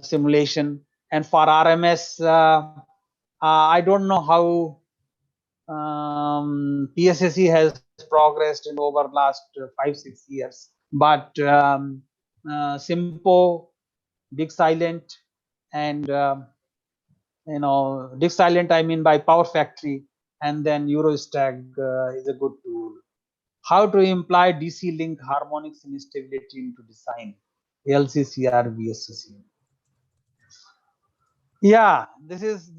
simulation, and for RMS, I don't know how PSSE has progressed in over last 5-6 years, but Simpo, Big Silent, and Big Silent I mean by Power Factory, and then Eurostag is a good tool. How to imply DC link harmonics instability into design, LCCR VSC. Yeah, this is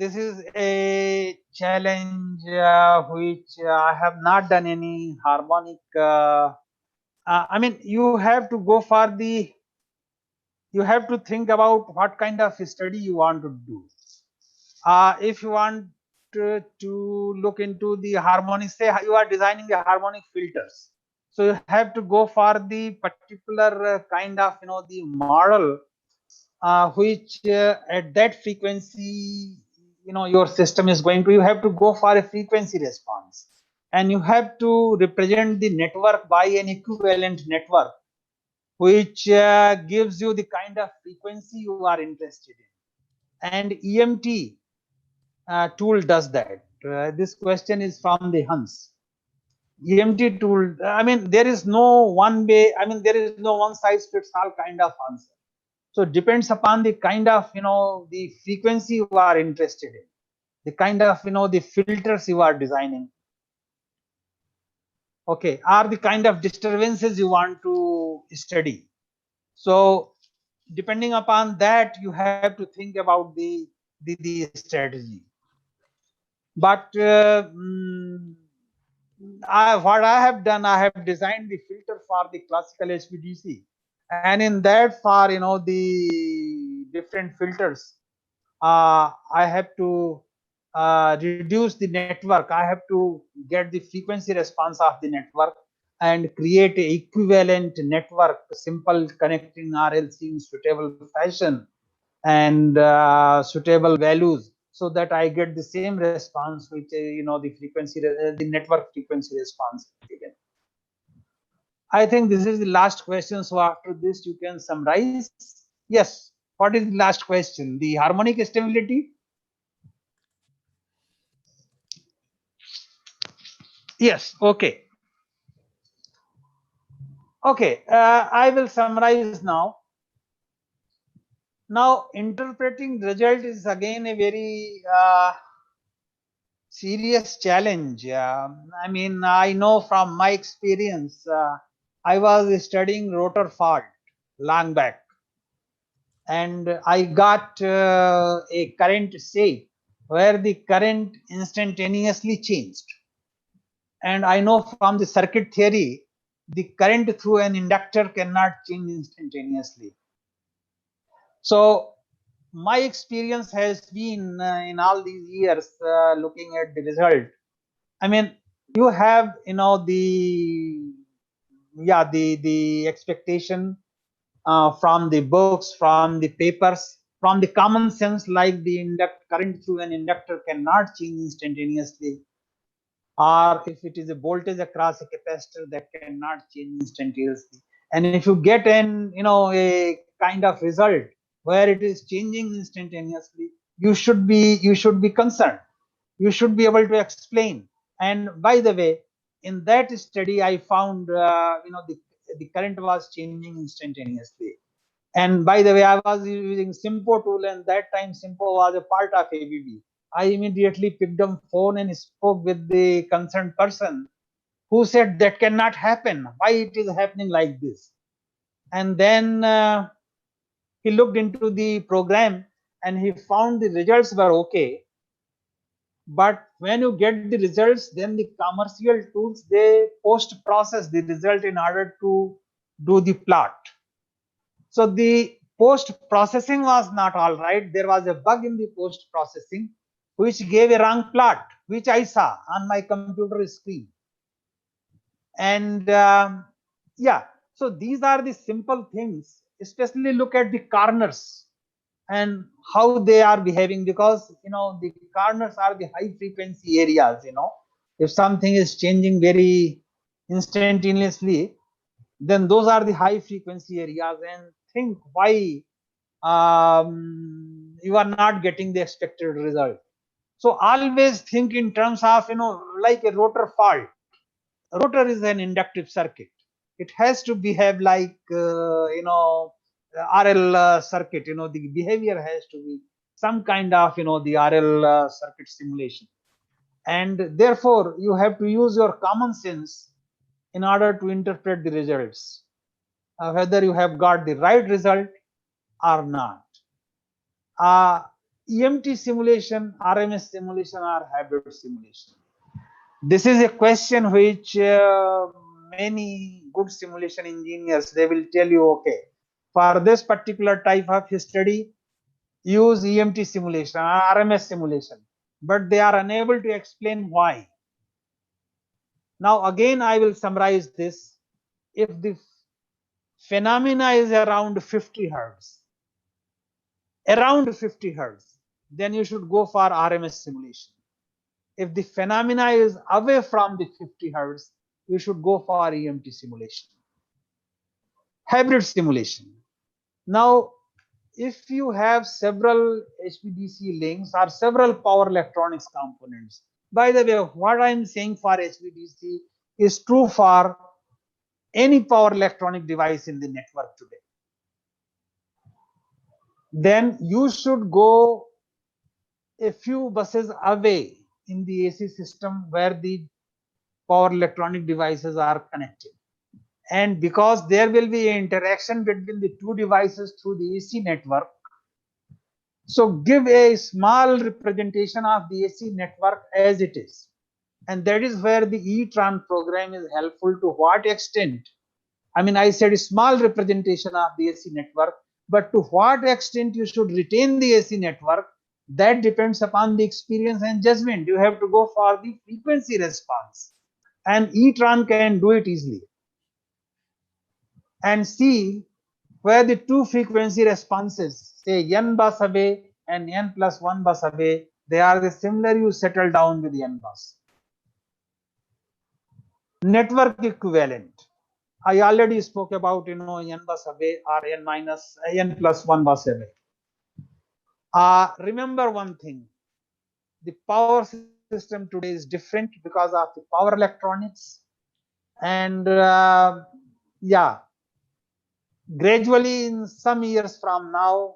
a challenge which I have not done any harmonic. I mean, you have to go for the. You have to think about what kind of study you want to do. If you want to look into the harmonic, say you are designing the harmonic filters, so you have to go for the particular kind of the model which at that frequency your system is going to. You have to go for a frequency response, and you have to represent the network by an equivalent network which gives you the kind of frequency you are interested in, and EMT tool does that. This question is from the Hans. EMT tool, I mean, there is no one way, I mean, there is no one size fits all kind of answer. So it depends upon the kind of the frequency you are interested in, the kind of the filters you are designing, okay, are the kind of disturbances you want to study. So depending upon that, you have to think about the strategy. But what I have done, I have designed the filter for the classical HVDC, and in that for the different filters, I have to reduce the network. I have to get the frequency response of the network and create a equivalent network, simple connecting RLC in suitable fashion and suitable values, so that I get the same response which the frequency, the network frequency response given. I think this is the last question. So after this, you can summarize. Yes. What is the last question? The harmonic stability. Yes. Okay. Okay. I will summarize now. Now, interpreting result is again a very serious challenge. I mean, I know from my experience, I was studying rotor fault long back, and I got a current shape where the current instantaneously changed. And I know from the circuit theory, the current through an inductor cannot change instantaneously. So my experience has been in all these years looking at the result. I mean, you have the expectation from the books, from the papers, from the common sense, like the current through an inductor cannot change instantaneously, or if it is a voltage across a capacitor that cannot change instantaneously. And if you get an a kind of result where it is changing instantaneously, you should be concerned. You should be able to explain. And by the way, in that study, I found the current was changing instantaneously. And by the way, I was using Simpo tool, and that time Simpo was a part of ABB. I immediately picked up phone and spoke with the concerned person, who said that cannot happen. Why it is happening like this? And then he looked into the program and he found the results were okay. But when you get the results, then the commercial tools, they post process the result in order to do the plot. So the post processing was not all right. There was a bug in the post processing which gave a wrong plot, which I saw on my computer screen. And yeah, so these are the simple things. Especially look at the corners and how they are behaving, because the corners are the high frequency areas. If something is changing very instantaneously, then those are the high frequency areas. And think why you are not getting the expected result. So always think in terms of like a rotor fault. Rotor is an inductive circuit. It has to behave like RL circuit. The behavior has to be some kind of the RL circuit simulation, and therefore you have to use your common sense in order to interpret the results, whether you have got the right result or not. EMT simulation, RMS simulation, or hybrid simulation. This is a question which many good simulation engineers, they will tell you, okay, for this particular type of study, use EMT simulation or RMS simulation, but they are unable to explain why. Now again, I will summarize this. If the phenomena is around 50 hertz, then you should go for RMS simulation. If the phenomena is away from the 50 hertz, you should go for EMT simulation. Hybrid simulation. Now, if you have several HVDC links or several power electronics components, by the way, what I am saying for HVDC is true for any power electronic device in the network today. Then you should go a few buses away in the AC system where the power electronic devices are connected. And because there will be interaction between the two devices through the AC network, so give a small representation of the AC network as it is. And that is where the E-tron program is helpful. To what extent? I mean, I said a small representation of the AC network, but to what extent you should retain the AC network, that depends upon the experience and judgment. You have to go for the frequency response, and E-tron can do it easily. And see where the two frequency responses, say n bus away and n plus 1 bus away, they are the similar, you settle down with n bus. Network equivalent. I already spoke about n bus away or n plus 1 bus away. Remember one thing, the power system today is different because of the power electronics, and yeah, gradually in some years from now,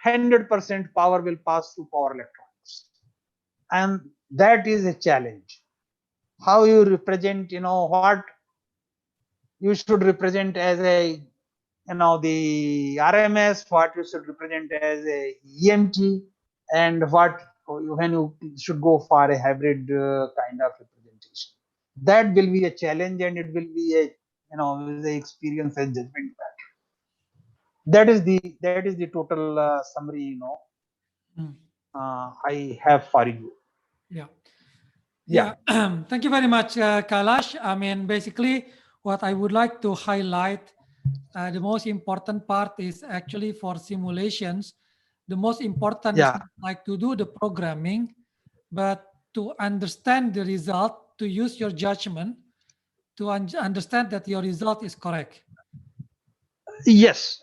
100% power will pass through power electronics, and that is a challenge. How you represent, what you should represent as a the RMS, what you should represent as a EMT, and what when you should go for a hybrid kind of representation. That will be a challenge, and it will be a the experience and judgment matter. That is the total summary I have for you. Yeah. Thank you very much, Kailash. I mean, basically, what I would like to highlight, the most important part is actually for simulations. The most important is not like to do the programming, but to understand the result, to use your judgment, to understand that your result is correct. Yes.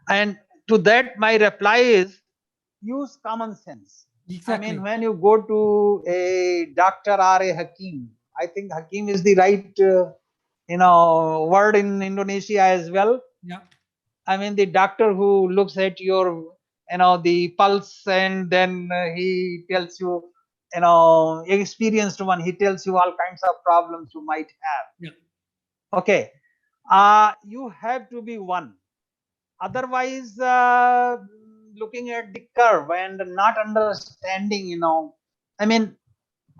And to that, my reply is use common sense. Exactly. I mean, when you go to a doctor or a Hakim, I think Hakim is the right, word in Indonesia as well. Yeah. I mean, the doctor who looks at your the pulse, and then he tells you, experienced one, he tells you all kinds of problems you might have. Yeah. Okay. You have to be one. Otherwise, looking at the curve and not understanding, I mean,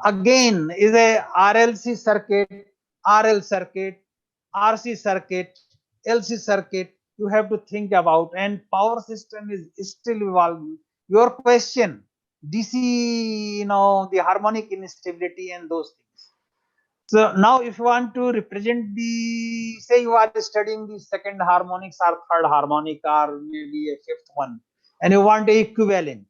again, is a RLC circuit, RL circuit, RC circuit, LC circuit, you have to think about, and power system is still evolving. Your question, DC, the harmonic instability and those things. So now if you want to represent the, say you are studying the second harmonics or third harmonic or maybe a fifth one, and you want a equivalent.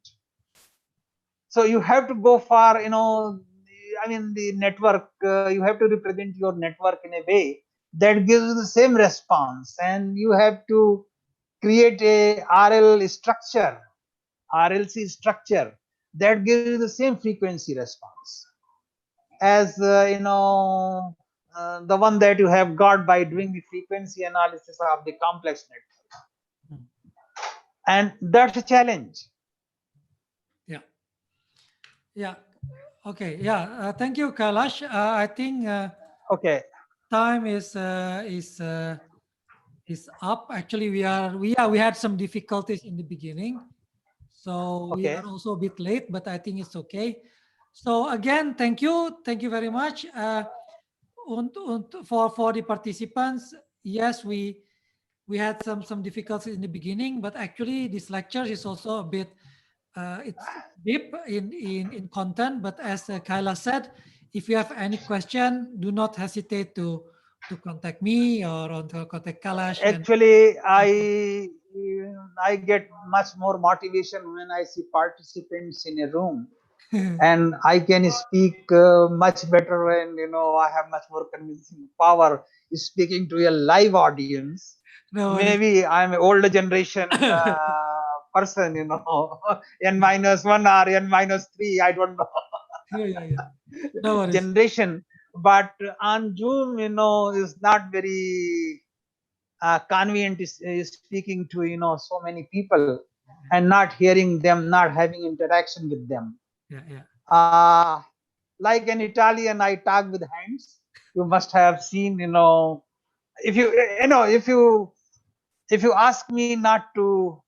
So you have to go for, the network, you have to represent your network in a way that gives the same response, and you have to create a RL structure, RLC structure that gives the same frequency response as the one that you have got by doing the frequency analysis of the complex network. And that's a challenge. Yeah. Okay. Yeah. Thank you, Kailash. I think Okay. time is up. Actually, we had some difficulties in the beginning, so we Okay. are also a bit late, but I think it's okay. So again, thank you very much for the participants. Yes, we had some difficulties in the beginning, but actually this lecture is also a bit it's deep in content. But as Kailash said, if you have any question, do not hesitate to contact me or to contact Kailash. Actually, I get much more motivation when I see participants in a room, and I can speak much better, and I have much more convincing power speaking to a live audience. No, Maybe I'm an older generation person, N-1 or N-3, I don't know. Yeah. No worries. Generation, but on Zoom, is not very convenient is speaking to so many people and not hearing them, not having interaction with them. Like an Italian, I talk with hands. You must have seen, if you ask me not to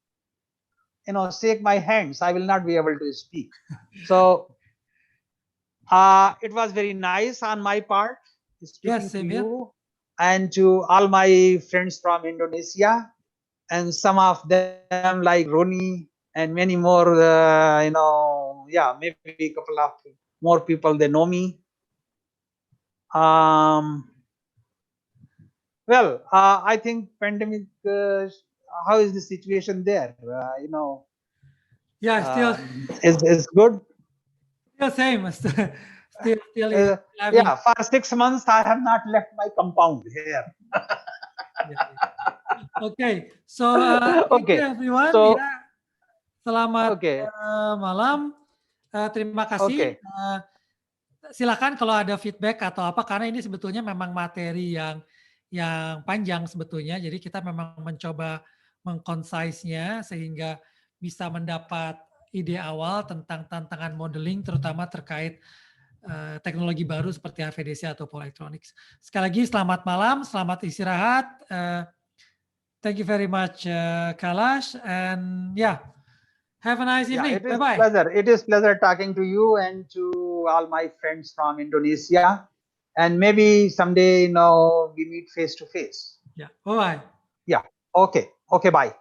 shake my hands, I will not be able to speak. So it was very nice on my part speaking to you and to all my friends from Indonesia, and some of them like Roni and many more, maybe a couple of more people, they know me. Well, I think pandemic, how is the situation there? Still is good. Yeah, same. Still yeah, for 6 months I have not left my compound here. Okay, so thank you everyone. So, selamat malam. Terima kasih. Silakan kalau ada feedback atau apa, karena ini sebetulnya memang materi yang panjang sebetulnya. Jadi kita memang mencoba mengconcise-nya sehingga bisa mendapat ide awal tentang tantangan modeling, terutama terkait teknologi baru seperti HVDC atau power electronics. Sekali lagi selamat malam, selamat istirahat. Thank you very much, Kailash, and have a nice evening. Bye-bye. It is pleasure talking to you and to all my friends from Indonesia, and maybe someday we meet face to face. Yeah. Bye-bye. Yeah. Okay. Bye.